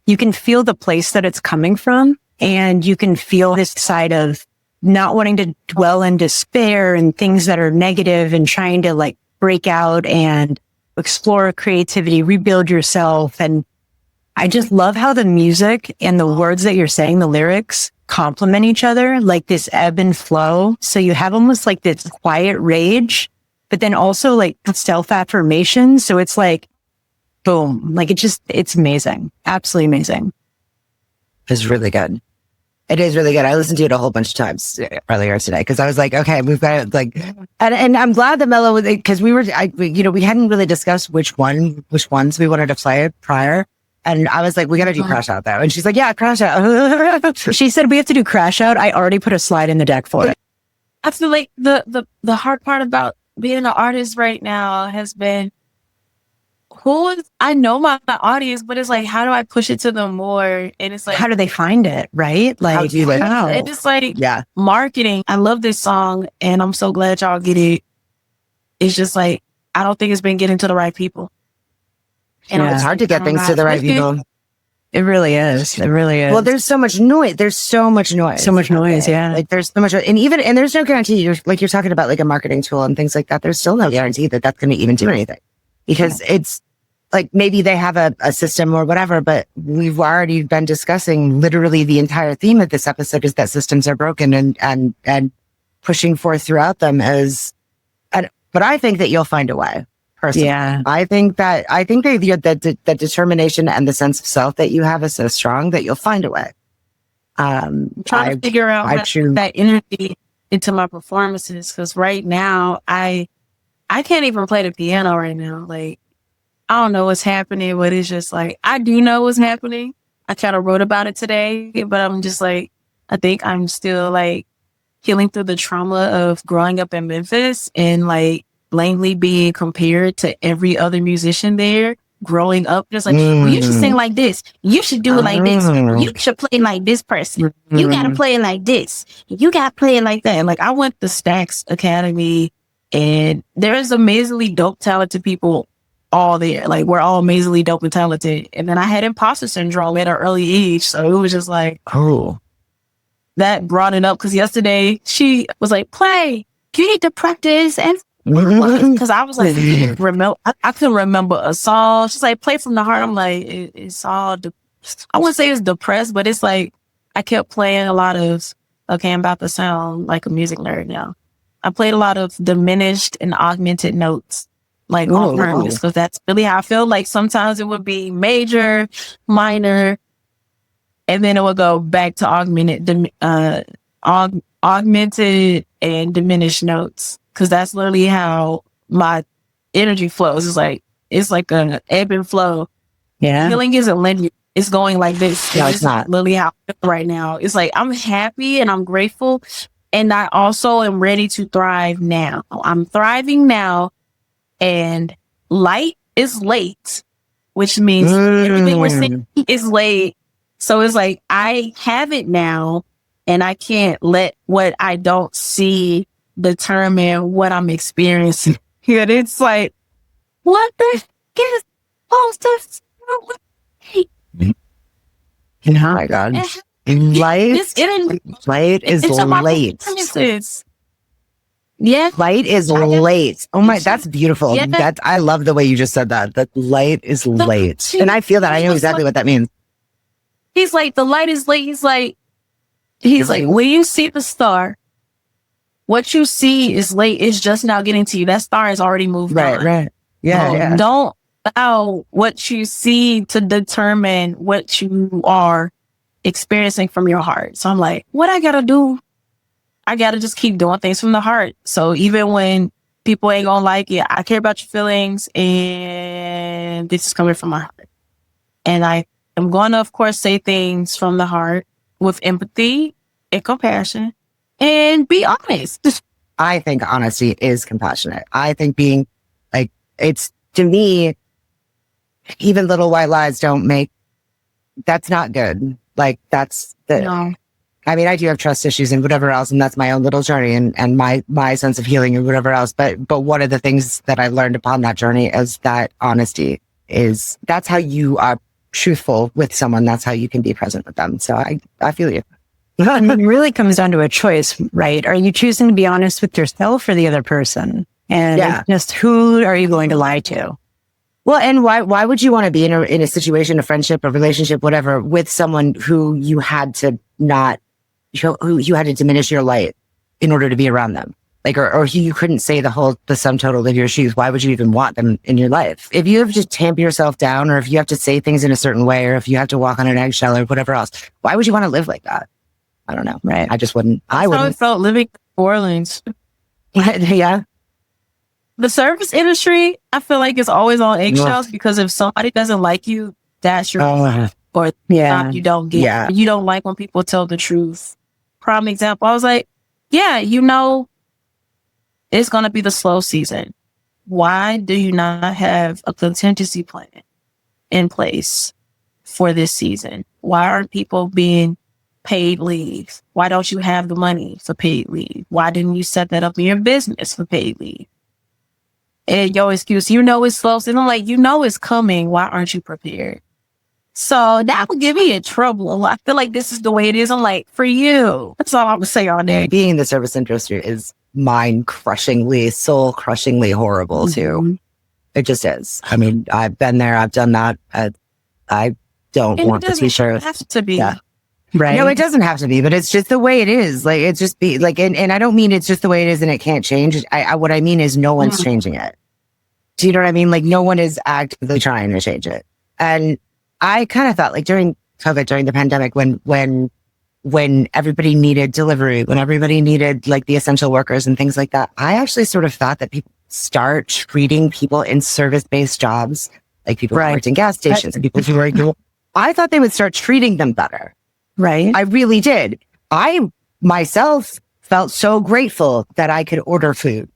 you can feel the place that it's coming from. And you can feel this side of not wanting to dwell in despair and things that are negative and trying to like break out and explore creativity, rebuild yourself. And I just love how the music and the words that you're saying, the lyrics complement each other, like this ebb and flow. So you have almost like this quiet rage, but then also like self-affirmation. So it's like, boom, like it's amazing. Absolutely amazing. It's really good. It is really good. I listened to it a whole bunch of times earlier today because I was like, okay, we've got it. Like, and I'm glad that Mello was, because we hadn't really discussed which ones we wanted to play prior. And I was like, we got to do Crash Out though. And she's like, yeah, Crash Out. She said, we have to do Crash Out. I already put a slide in the deck for it. I feel like the hard part about being an artist right now has been who is, I know my audience, but it's like, how do I push it to them more? And it's like, How do they find it? Right? Like, How do you like? and it's like Yeah. marketing. I love this song and I'm so glad y'all get it. It's just like, I don't think it's been getting to the right people. And Yeah. It's hard to get things to the right people. It really is. It really is. Well, there's so much noise. There's so much noise. so much noise. Yeah. Like there's so much, and there's no guarantee. You're talking about like a marketing tool and things like that. There's still no guarantee that that's going to even do anything, because it's like maybe they have a system or whatever. But we've already been discussing literally the entire theme of this episode is that systems are broken, and pushing forth throughout them as. But I think that you'll find a way. Personally. Yeah. I think that the determination and the sense of self that you have is so strong that you'll find a way. I'm trying to figure out how to put that energy into my performances, because right now I can't even play the piano right now. Like, I don't know what's happening, but it's just like, I do know what's happening. I kind of wrote about it today, but I'm just like, I think I'm still like healing through the trauma of growing up in Memphis and like blatantly being compared to every other musician there. Growing up, just like, well, you should sing like this. You should do it like this. You should play like this person. You got to play it like this. You got to play it like that. And like, I went to Stax Academy, and there's amazingly dope, talented people all there. Like, we're all amazingly dope and talented. And then I had imposter syndrome at an early age. So it was just like, Oh, that brought it up. Because yesterday she was like, play. You need to practice. And because I was like, I couldn't remember a song. She's like, play from the heart. I'm like, it's all, I wouldn't say it's depressed, but it's like, I kept playing a lot of, okay, I'm about to sound like a music nerd now. I played a lot of diminished and augmented notes, like on purpose, because that's really how I feel. Like sometimes it would be major, minor, and then it would go back to augmented and diminished notes. Because that's literally how my energy flows. It's like an ebb and flow. Yeah. Healing isn't linear. It's going like this. No, it's not. Literally how I feel right now. It's like, I'm happy and I'm grateful. And I also am ready to thrive now. I'm thriving now. And light is late, which means everything we're saying is late. So it's like, I have it now, and I can't let what I don't see determine what I'm experiencing. And it's like, what the is supposed to oh my God. Light is late. Yeah. Light is late. Oh my, that's beautiful. Yeah. I love the way you just said that. That light is late. And I feel that. I know exactly what that means. He's like, the light is late. He's like, when you see the star, what you see is late. It's just now getting to you. That star has already moved on. Right. Yeah. Don't allow what you see to determine what you are experiencing from your heart. So I'm like, what I gotta do? I gotta just keep doing things from the heart. So even when people ain't gonna like it, I care about your feelings, and this is coming from my heart. And I am going to, of course, say things from the heart with empathy and compassion, and be honest. I think honesty is compassionate. I think being like, it's, to me, even little white lies that's not good. Like, that's No. I mean, I do have trust issues and whatever else, and that's my own little journey and my sense of healing and whatever else. But one of the things that I learned upon that journey is that honesty that's how you are truthful with someone. That's how you can be present with them. So I feel you. It really comes down to a choice, right? Are you choosing to be honest with yourself or the other person? And just who are you going to lie to? Well, and why would you want to be in a situation, a friendship, a relationship, whatever, with someone who you had to who you had to diminish your light in order to be around them? Like, or you couldn't say the sum total of your shoes. Why would you even want them in your life? If you have to tamp yourself down, or if you have to say things in a certain way, or if you have to walk on an eggshell or whatever else, why would you want to live like that? I don't know. Right. I just wouldn't. That's how it felt living in New Orleans. Yeah. The service industry, I feel like it's always on eggshells, because if somebody doesn't like you, that's your or you don't get. Yeah. You don't like when people tell the truth. Prime example, I was like, it's going to be the slow season. why do you not have a contingency plan in place for this season? Why aren't people being paid leave? Why don't you have the money for paid leave? Why didn't you set that up in your business for paid leave? And your excuse, it's slow. And I'm like, it's coming. Why aren't you prepared? So that would get me in trouble. I feel like this is the way it is. I'm like, for you. That's all I'm going to say on there. Being in the service industry is mind-crushingly, soul-crushingly horrible too. It just is. I mean, I've been there. I've done that. I don't want the t-shirt. It has to be. Yeah. Right. No, it doesn't have to be, but it's just the way it is. Like, it's just be like, and I don't mean it's just the way it is and it can't change. What I mean is no one's changing it. Do you know what I mean? Like, no one is actively trying to change it. And I kind of thought, like, during COVID, during the pandemic, when everybody needed delivery, when everybody needed like the essential workers and things like that, I actually sort of thought that people start treating people in service-based jobs, like people who worked in gas stations and people who worked. I thought they would start treating them better. Right. I really did. I myself felt so grateful that I could order food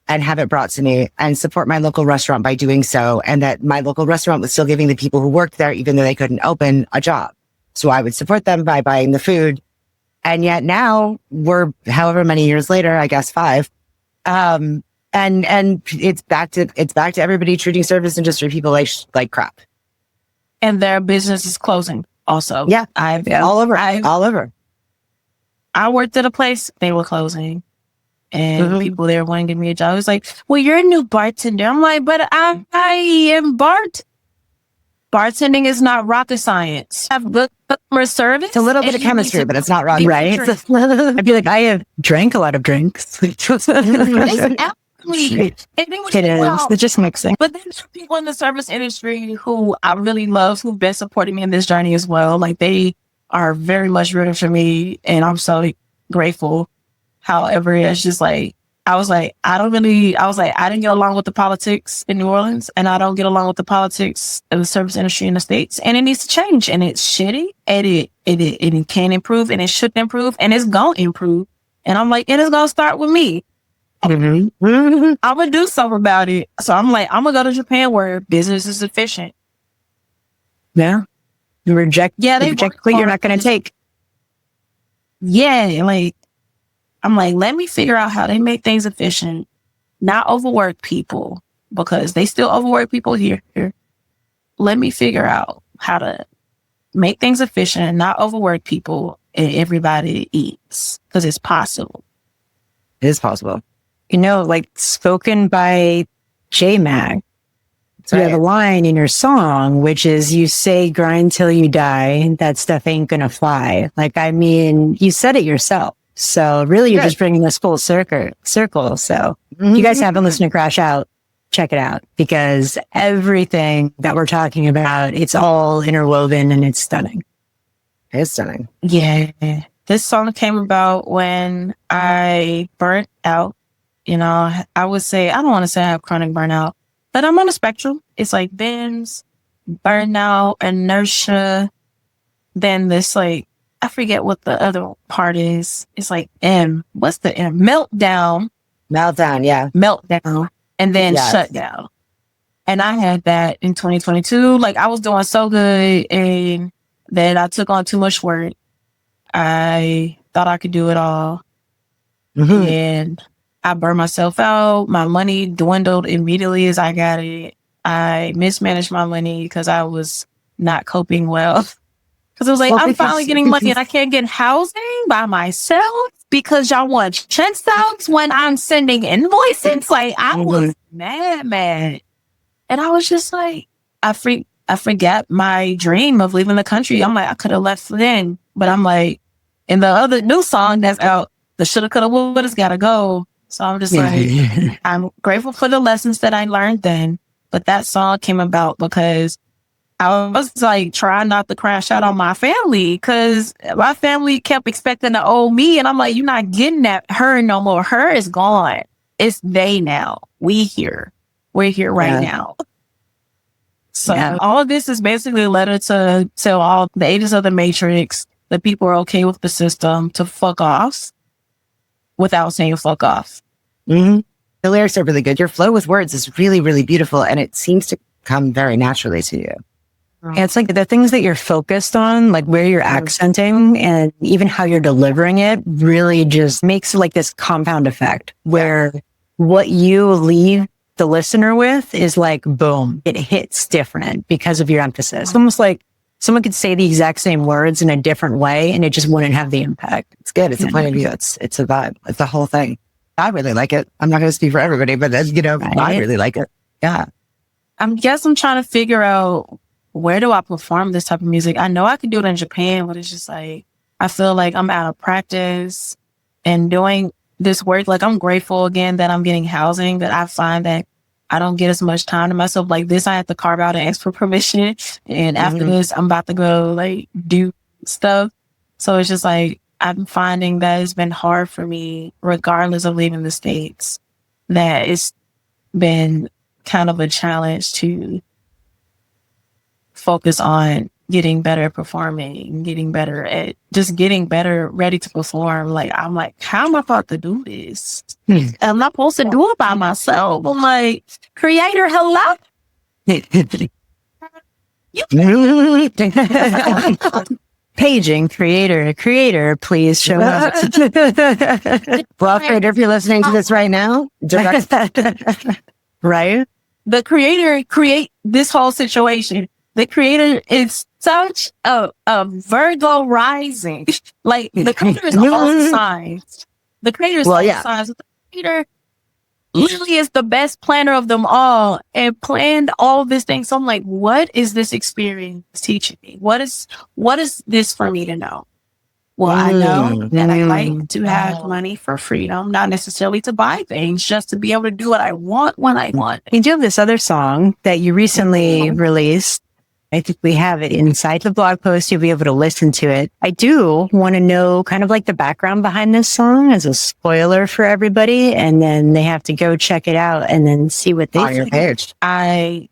and have it brought to me and support my local restaurant by doing so. And that my local restaurant was still giving the people who worked there, even though they couldn't open, a job. So I would support them by buying the food. And yet now we're however many years later, I guess 5. And it's back to everybody treating service industry people like crap. And their business is closing also. Yeah. All over. I worked at a place, they were closing. And people there wanted to give me a job. It was like, well, you're a new bartender. I'm like, but I am bartending is not rocket science. I have good customer service. It's a little bit of chemistry, but it's not rocket right. I feel like I have drank a lot of drinks. It's just mixing. But there's people in the service industry who I really love, who've been supporting me in this journey as well. Like, they are very much rooting for me, and I'm so grateful. However, it's just like, I didn't get along with the politics in New Orleans, and I don't get along with the politics of the service industry in the States, and it needs to change, and it's shitty, and it can improve, and it should improve, and it's gonna improve. And I'm like, it is gonna start with me. I'm gonna do something about it. So I'm like, I'm gonna go to Japan where business is efficient. Yeah. They reject what you're not gonna take. Yeah, like, I'm like, let me figure out how they make things efficient, not overwork people, because they still overwork people here. Let me figure out how to make things efficient and not overwork people, and everybody eats, because it's possible. It is possible. Like spoken by J-Mac. So you have a line in your song, which is, you say grind till you die. That stuff ain't gonna fly. Like, I mean, you said it yourself. So really, you're just bringing this full circle. So if you guys haven't listened to Crash Out, check it out, because everything that we're talking about, it's all interwoven and it's stunning. It's stunning. Yeah. This song came about when I burnt out. I would say, I don't want to say I have chronic burnout, but I'm on a spectrum. It's like binge, burnout, inertia, then this, like, I forget what the other part is. It's like M. What's the M? Meltdown. Yeah. Meltdown. And then shutdown. And I had that in 2022. Like, I was doing so good, and then I took on too much work. I thought I could do it all. And I burned myself out. My money dwindled immediately as I got it. I mismanaged my money because I was not coping well. Because it was like, I'm finally getting money and I can't get housing by myself because y'all want checks out when I'm sending invoices. Like, I was mad. And I was just like, I forgot my dream of leaving the country. I'm like, I could have left then. But I'm like, in the other new song that's out, the shoulda, coulda, woulda's gotta go. So I'm just like, I'm grateful for the lessons that I learned then. But that song came about because I was like trying not to crash out on my family, because my family kept expecting to owe me. And I'm like, you're not getting that her no more. Her is gone. It's they now. We're here right now. So all of this is basically a letter to tell all the agents of the Matrix that people are okay with the system to fuck off without saying fuck off. Mm-hmm. The lyrics are really good. Your flow with words is really, really beautiful. And it seems to come very naturally to you. And it's like the things that you're focused on, like where you're accenting and even how you're delivering it really just makes like this compound effect where what you leave the listener with is like, boom, it hits different because of your emphasis. It's almost like someone could say the exact same words in a different way and it just wouldn't have the impact. It's good. It's a point of view. It's a vibe. It's the whole thing. I really like it. I'm not going to speak for everybody, but I really like it. Yeah. I guess I'm trying to figure out, where do I perform this type of music? I know I could do it in Japan, but it's just like, I feel like I'm out of practice and doing this work. Like, I'm grateful again that I'm getting housing, that I find that I don't get as much time to myself. Like this, I have to carve out and ask for permission. And after this, I'm about to go like do stuff. So it's just like, I'm finding that it's been hard for me, regardless of leaving the States, that it's been kind of a challenge to focus on getting better at performing, getting better at just getting better, ready to perform. Like, I'm like, how am I about to do this? I'm not supposed to do it by myself. I'm like, creator, hello? Paging, creator, please show up. Well, creator, if you're listening to this right now, direct. Right? The creator create this whole situation. The creator is such a Virgo rising. Like, the creator is all signs. The creator is all signs. The creator literally is the best planner of them all and planned all this thing. So I'm like, what is this experience teaching me? What is this for me to know? Well, I know that I like to have money for freedom, not necessarily to buy things, just to be able to do what I want when I want. You do have this other song that you recently released. I think we have it inside the blog post. You'll be able to listen to it. I do want to know kind of like the background behind this song as a spoiler for everybody. And then they have to go check it out and then see what they on your page. I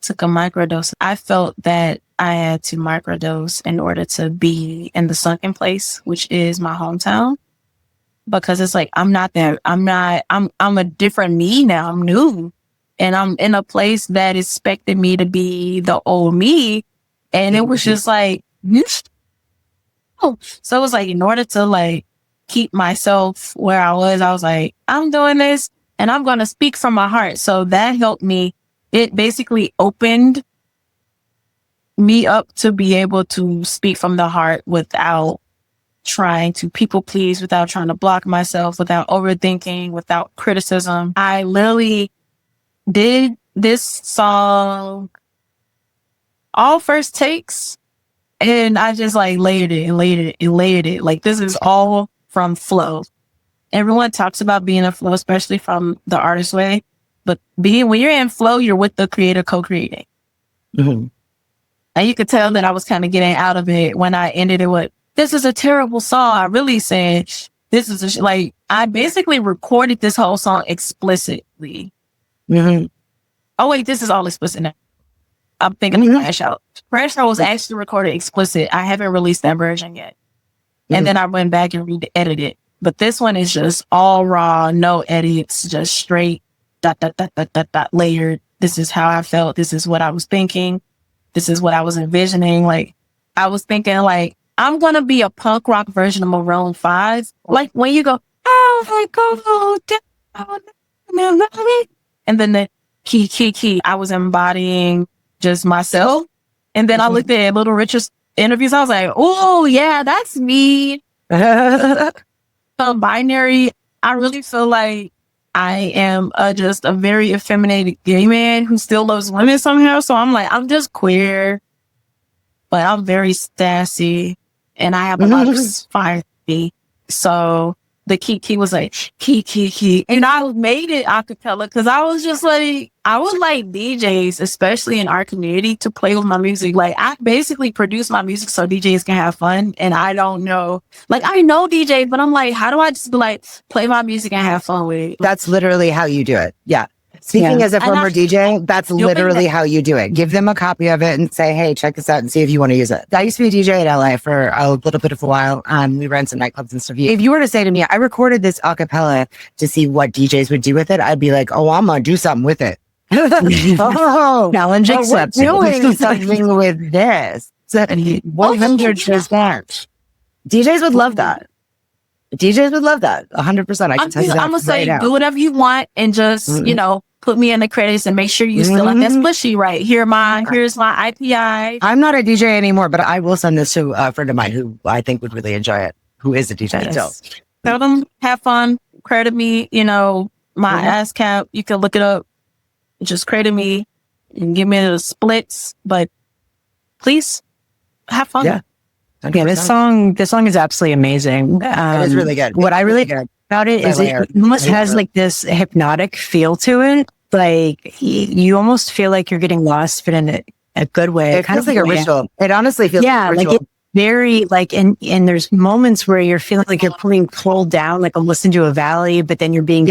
took a microdose. I felt that I had to microdose in order to be in the sunken place, which is my hometown. Because it's like, I'm a different me now. I'm new. And I'm in a place that expected me to be the old me. And it was just like, so it was like, in order to like keep myself where I was like, I'm doing this and I'm going to speak from my heart. So that helped me. It basically opened me up to be able to speak from the heart without trying to people please, without trying to block myself, without overthinking, without criticism. I literally did this song all first takes, and I just like layered it. Like, this is all from flow. Everyone talks about being in flow, especially from the artist way, but when you're in flow, you're with the creator co-creating. Mm-hmm. And you could tell that I was kind of getting out of it when I ended it with, this is a terrible song. I really said, this is like, I basically recorded this whole song explicitly. Mm-hmm. Oh wait, this is all explicit now. I'm thinking of Crash Out. Crash Out was actually recorded explicit. I haven't released that version yet. And then I went back and re-edited it. But this one is just all raw, no edits, just straight dot, layered. This is how I felt. This is what I was thinking. This is what I was envisioning. Like, I was thinking like, I'm going to be a punk rock version of Maroon 5. Like when you go, oh my God, and then the key, I was embodying just myself. And then I looked at Little Richard's interviews. I was like, oh yeah, that's me. Binary. I really feel like I am just a very effeminated gay man who still loves women somehow. So I'm like, I'm just queer, but I'm very sassy and I have a lot of fire. So the key was like, key. And I made it acapella because I was just like, I would like DJs, especially in our community, to play with my music. Like, I basically produce my music so DJs can have fun. And I don't know, like, I know DJs, but I'm like, how do I just like play my music and have fun with it? That's literally how you do it. Yeah. Speaking as a And former DJ, that's doing literally that. how you do it. Give them a copy of it and say, hey, check this out and see if you want to use it. I used to be a DJ in LA for a little bit of a while. We ran some nightclubs and stuff. If you were to say to me, I recorded this a cappella to see what DJs would do with it, I'd be like, oh, I'm going to do something with it. Oh, Challenge accepted. we're doing something with this. 100%. DJs would love that. DJs would love that. 100%. I can tell you that. I'm gonna say right now. do whatever you want and just put me in the credits and make sure you still like that splishy right. Here's my IPI. I'm not a DJ anymore, but I will send this to a friend of mine who I think would really enjoy it, who is a DJ. Yes. So Tell them, have fun, credit me, my ASCAP, you can look it up. Just credit me and give me the splits, but please have fun. Yeah. Yeah, this song is absolutely amazing. It is really good. What I really like about it is it almost has like this hypnotic feel to it. Like you almost feel like you're getting lost, but in a good way. It feels like a ritual. It honestly feels like a ritual. Like it's very like, and there's moments where you're feeling like you're being pulled down, like almost into a valley, but then you're being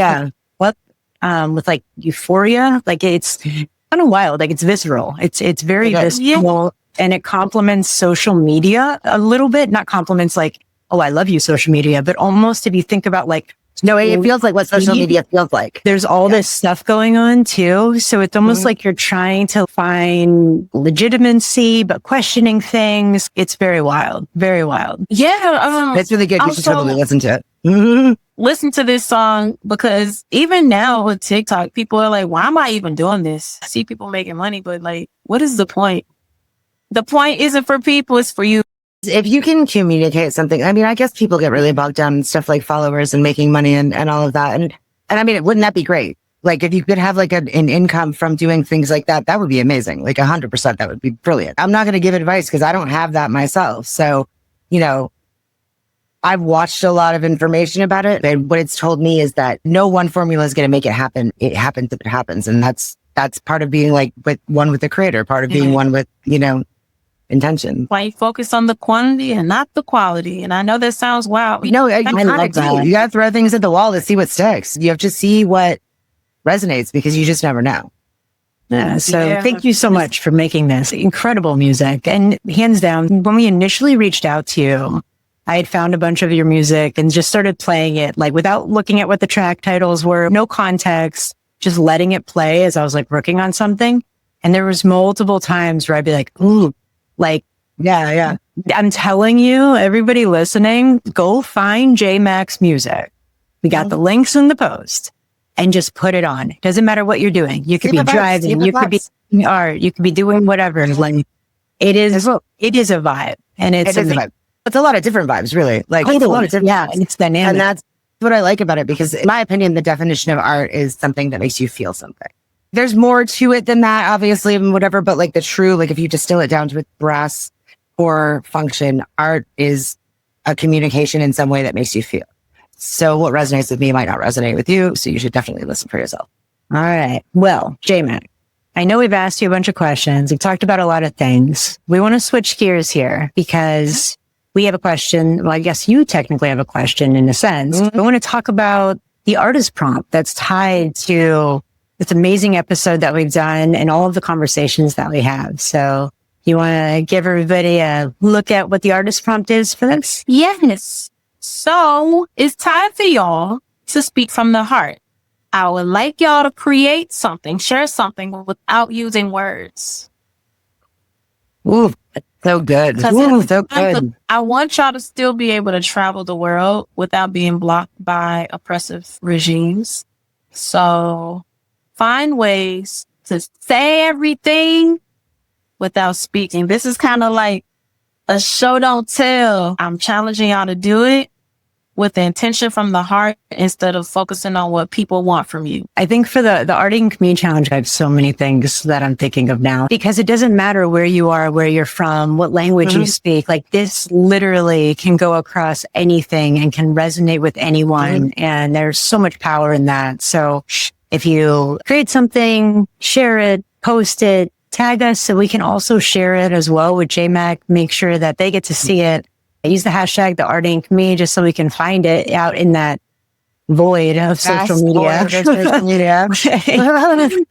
with like euphoria. Like it's kind of wild. Like it's visceral. It's very visceral. And it complements social media a little bit. Not complements like, oh, I love you, social media, but almost if you think about like, no, it feels like what social media feels like. There's all this stuff going on too. So it's almost like you're trying to find legitimacy, but questioning things. It's very wild. Very wild. Yeah. It's really good. You should totally listen to it. Listen to this song because even now with TikTok, people are like, why am I even doing this? I see people making money, but like, what is the point? The point isn't for people, it's for you. If you can communicate something, I mean, I guess people get really bogged down in stuff like followers and making money and all of that. And I mean, wouldn't that be great? Like if you could have like an income from doing things like that, that would be amazing. Like 100%, that would be brilliant. I'm not going to give advice because I don't have that myself. So, I've watched a lot of information about it. And what it's told me is that no one formula is going to make it happen. It happens if it happens. And that's part of being like one with the creator, part of being one with, intention. Why you focus on the quantity and not the quality. And I know that sounds wild. I love that. You got to throw things at the wall to see what sticks. You have to see what resonates because you just never know. Yeah. So thank you so much for making this incredible music. And hands down, when we initially reached out to you, I had found a bunch of your music and just started playing it, like without looking at what the track titles were, no context, just letting it play as I was like working on something. And there was multiple times where I'd be like, ooh, like, yeah. I'm telling you, everybody listening, go find J Mack's music. We got the links in the post and just put it on. It doesn't matter what you're doing. You could be driving, you could be doing art, you could be doing whatever. Like it is a vibe. And it's a vibe. It's a lot of different vibes, really. Like it's a lot of different vibes. And it's dynamic. And that's what I like about it because in my opinion, the definition of art is something that makes you feel something. There's more to it than that, obviously, and whatever, but like the true, like if you distill it down to its brass core function, art is a communication in some way that makes you feel. So what resonates with me might not resonate with you, so you should definitely listen for yourself. All right. Well, J-Mack, I know we've asked you a bunch of questions. We've talked about a lot of things. We want to switch gears here because we have a question. Well, I guess you technically have a question in a sense. We want to talk about the artist prompt that's tied to this amazing episode that we've done and all of the conversations that we have. So you want to give everybody a look at what the artist prompt is for this? Yes. So it's time for y'all to speak from the heart. I would like y'all to create something, share something without using words. Ooh, so good. Ooh, so good. I want y'all to still be able to travel the world without being blocked by oppressive regimes. So find ways to say everything without speaking. This is kind of like a show don't tell. I'm challenging y'all to do it with the intention from the heart instead of focusing on what people want from you. I think for the ArtInqMe challenge, I have so many things that I'm thinking of now because it doesn't matter where you are, where you're from, what language you speak. Like this literally can go across anything and can resonate with anyone. And there's so much power in that. So if you create something, share it, post it, tag us so we can also share it as well with J-Mack, make sure that they get to see it. I use the hashtag, the ArtInqMe, just so we can find it out in that void of social media.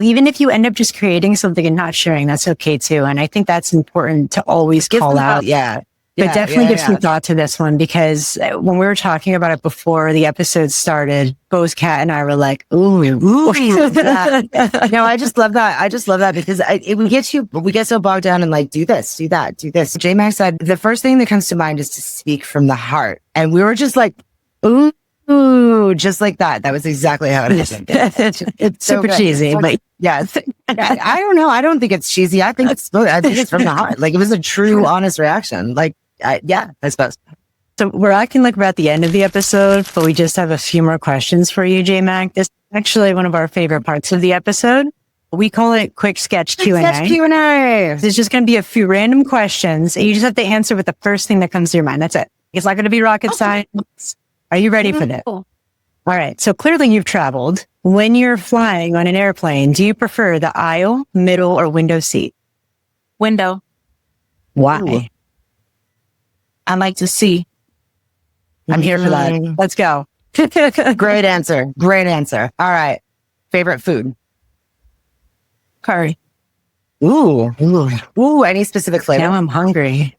Even if you end up just creating something and not sharing, that's okay too. And I think that's important to always call out. But definitely give some thought to this one, because when we were talking about it before the episode started, Bo's cat and I were like, ooh. No, I just love that because we get so bogged down and like, do this, do that, do this. J Mac said, the first thing that comes to mind is to speak from the heart. And we were just like, ooh, just like that. That was exactly how it is. It's super cheesy, but yes. I don't know. I don't think it's cheesy. I think it's from the heart. Like, it was a true, honest reaction. Like, I suppose. So we're acting like we're at the end of the episode, but we just have a few more questions for you, J-Mac. This is actually one of our favorite parts of the episode. We call it Quick Sketch Q&A. There's just going to be a few random questions, and you just have to answer with the first thing that comes to your mind. That's it. It's not going to be rocket science. Are you ready for this? All right. So clearly you've traveled. When you're flying on an airplane, do you prefer the aisle, middle, or window seat? Window. Why? Ooh. I like to see. I'm here for that. Let's go. Great answer. All right. Favorite food? Curry. Ooh. Any specific flavor? Now I'm hungry.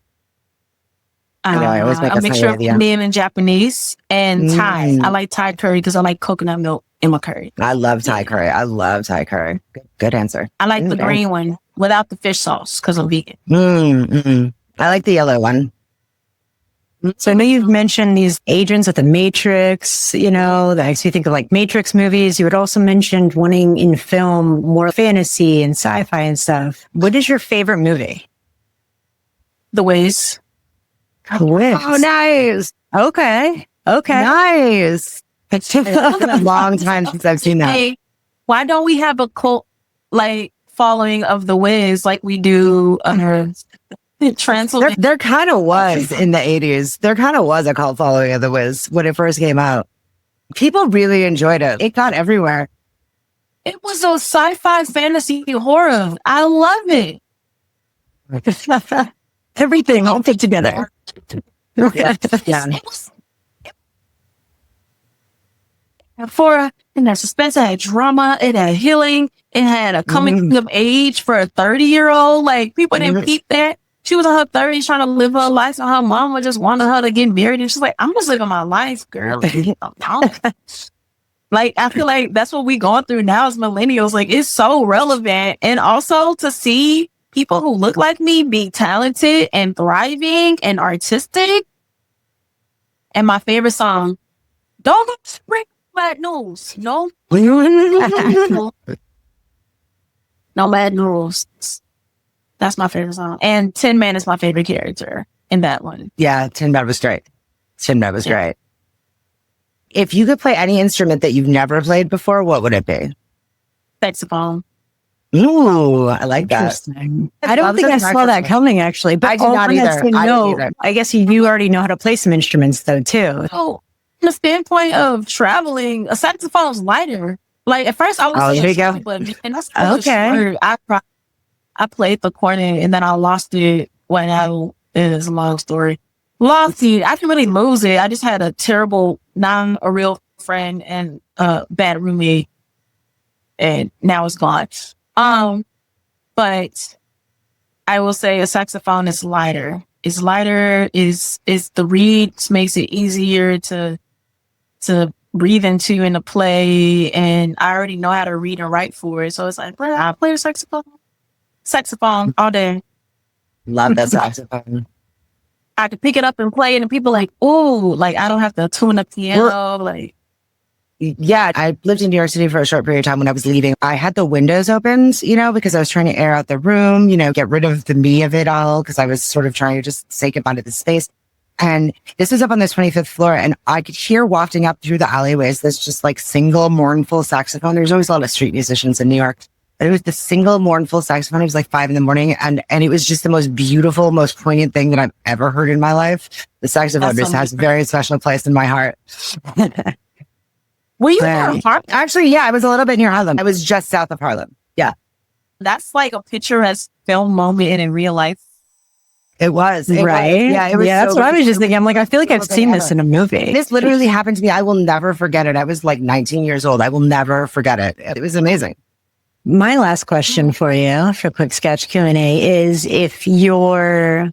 I know, I always make a mixture of Indian and Japanese and Thai. I like Thai curry because I like coconut milk in my curry. I love Thai curry. Good answer. I like the green one without the fish sauce because I'm vegan. I like the yellow one. So I know you've mentioned these agents of the Matrix, that makes me think of like Matrix movies. You had also mentioned wanting in film more fantasy and sci-fi and stuff. What is your favorite movie? The Wiz. Oh, nice. Okay. Nice. It's been a long time since I've seen that. Hey, why don't we have a cult following of The Wiz like we do Transylvania? There kind of was in the 80s. There kind of was a cult following of The Wiz when it first came out. People really enjoyed it. It got everywhere. It was a sci-fi fantasy horror. I love it. Everything all put together. And that suspense, it had drama, it had healing, it had a coming of age for a 30-year-old. Like, people didn't peep that. She was in her 30s trying to live her life, and her mama just wanted her to get married. And she's like, I'm just living my life, girl. Like, I feel like that's what we going through now as millennials. Like, it's so relevant. And also to see people who look like me be talented and thriving and artistic. And my favorite song, Don't Bring Bad News. No. No bad news. That's my favorite song. And Tin Man is my favorite character in that one. Yeah, Tin Man was great. Great. If you could play any instrument that you've never played before, what would it be? Saxophone. Ooh, I like that. I don't think I saw that coming, actually. But I did not either. I guess you already know how to play some instruments, though, too. Oh, from the standpoint of traveling, a saxophone is lighter. Like, at first I was there you go. And that's okay. I played the cornet and then I lost it it's a long story. Lost it. I didn't really lose it. I just had a real friend and a bad roommate, and now it's gone. But I will say a saxophone is lighter. It's lighter, is the reeds makes it easier to breathe into in a play, and I already know how to read and write for it. So it's like, bro, I play the saxophone all day. Love that saxophone. I could pick it up and play it, and people like, oh, like I don't have to tune a piano. Yeah, I lived in New York City for a short period of time. When I was leaving, I had the windows opened, because I was trying to air out the room, get rid of the me of it all, because I was sort of trying to just say goodbye to the space. And this was up on the 25th floor, and I could hear wafting up through the alleyways this just like single mournful saxophone. There's always a lot of street musicians in New York. But it was the single mournful saxophone. It was like 5 a.m. and it was just the most beautiful, most poignant thing that I've ever heard in my life. The saxophone just has a very special place in my heart. Were you near Harlem? Actually, yeah, I was a little bit near Harlem. I was just south of Harlem. Yeah. That's like a picturesque film moment in real life. It was. right? Yeah, it was. That's what I was just thinking. I'm like, I feel like I've seen this in a movie. This literally happened to me. I will never forget it. I was like 19 years old. I will never forget it. It was amazing. My last question for you for Quick Sketch Q&A is, if your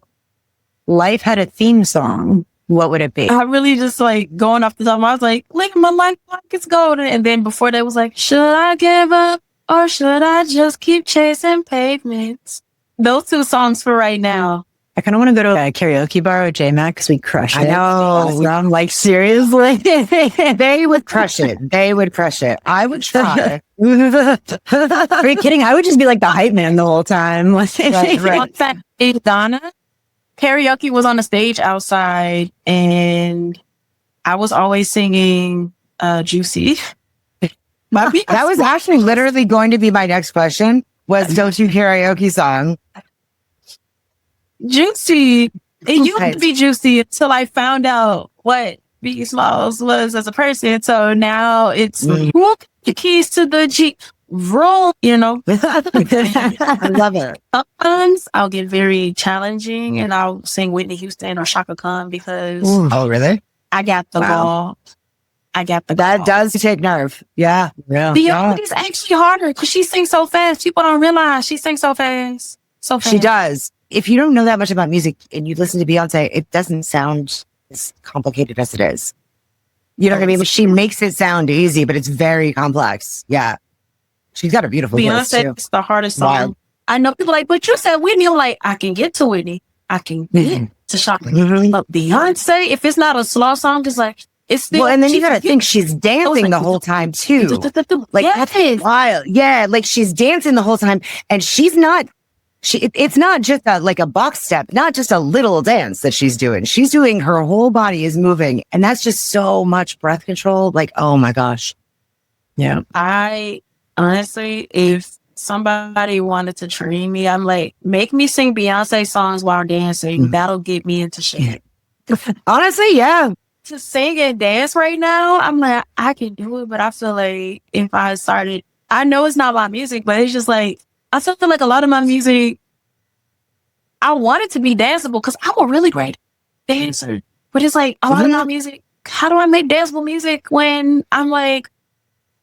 life had a theme song, what would it be? I really just like going off the top. I was like, "Look, my life like it's golden." And then before that was like, "Should I give up or should I just keep chasing pavements?" Those two songs for right now. I kind of want to go to a karaoke bar with J-Mac because we crushed it. I know. I'm like, seriously? They would crush it. They would crush it. I would try. Are you kidding? I would just be like the hype man the whole time. Fun fact, Donna, karaoke was on the stage outside and I was always singing Juicy. That was actually literally going to be my next question, was Don't You Karaoke song. Juicy. It used to be Juicy until I found out what Biggie Smalls was as a person. So now it's whoop the keys to the Jeep. Roll, you know. I love it. Sometimes I'll get very challenging and I'll sing Whitney Houston or Shaka Khan because Oh, really? I got the ball. I got the That ball. does take nerve. Yeah. The other is actually harder because she sings so fast. People don't realize she sings so fast. So fast. She does. If you don't know that much about music and you listen to Beyonce, it doesn't sound as complicated as it is. You know what I mean? But she makes it sound easy, but it's very complex. Yeah. She's got a beautiful voice too. Beyonce is the hardest song. Wild. I know people like, but you said Whitney. I'm like, I can get to Whitney. I can get to Shaka. But Beyonce, if it's not a slow song, it's like, it's still. Well, and then you got to think she's dancing the whole time too. Like, that's wild. Yeah. Like she's dancing the whole time and she's not. It's not just like a box step, not just a little dance that she's doing. She's doing, her whole body is moving. And that's just so much breath control. Like, oh my gosh. Yeah. I honestly, if somebody wanted to train me, I'm like, make me sing Beyonce songs while dancing. That'll get me into shape. Honestly, yeah. To sing and dance right now, I'm like, I can do it. But I feel like if I started, I know it's not my music, but it's just like, I still feel like a lot of my music, I want it to be danceable because I'm a really great dancer. But it's like a lot of my music, how do I make danceable music when I'm like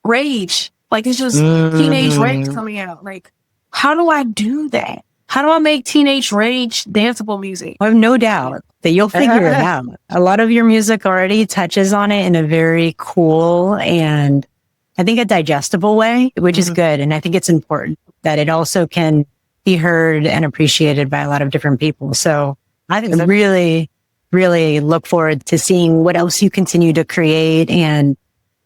rage? Like it's just teenage rage coming out. Like, how do I do that? How do I make teenage rage danceable music? I have no doubt that you'll figure it out. A lot of your music already touches on it in a very cool and I think a digestible way, which is good. And I think it's important that it also can be heard and appreciated by a lot of different people. So I think I really, really look forward to seeing what else you continue to create. And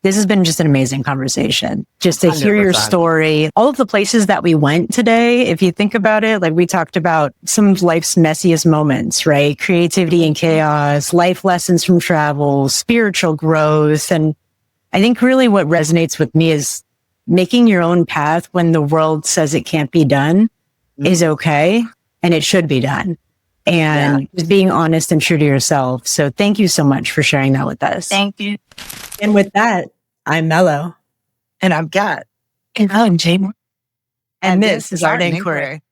this has been just an amazing conversation. Just to hear your story, all of the places that we went today, if you think about it, like we talked about some of life's messiest moments, right? Creativity and chaos, life lessons from travel, spiritual growth. And I think really what resonates with me is making your own path when the world says it can't be done is okay. And it should be done. And just being honest and true to yourself. So thank you so much for sharing that with us. Thank you. And with that, I'm Mello. And I'm Kat. And I'm Jamie. And this is Art Inquiry.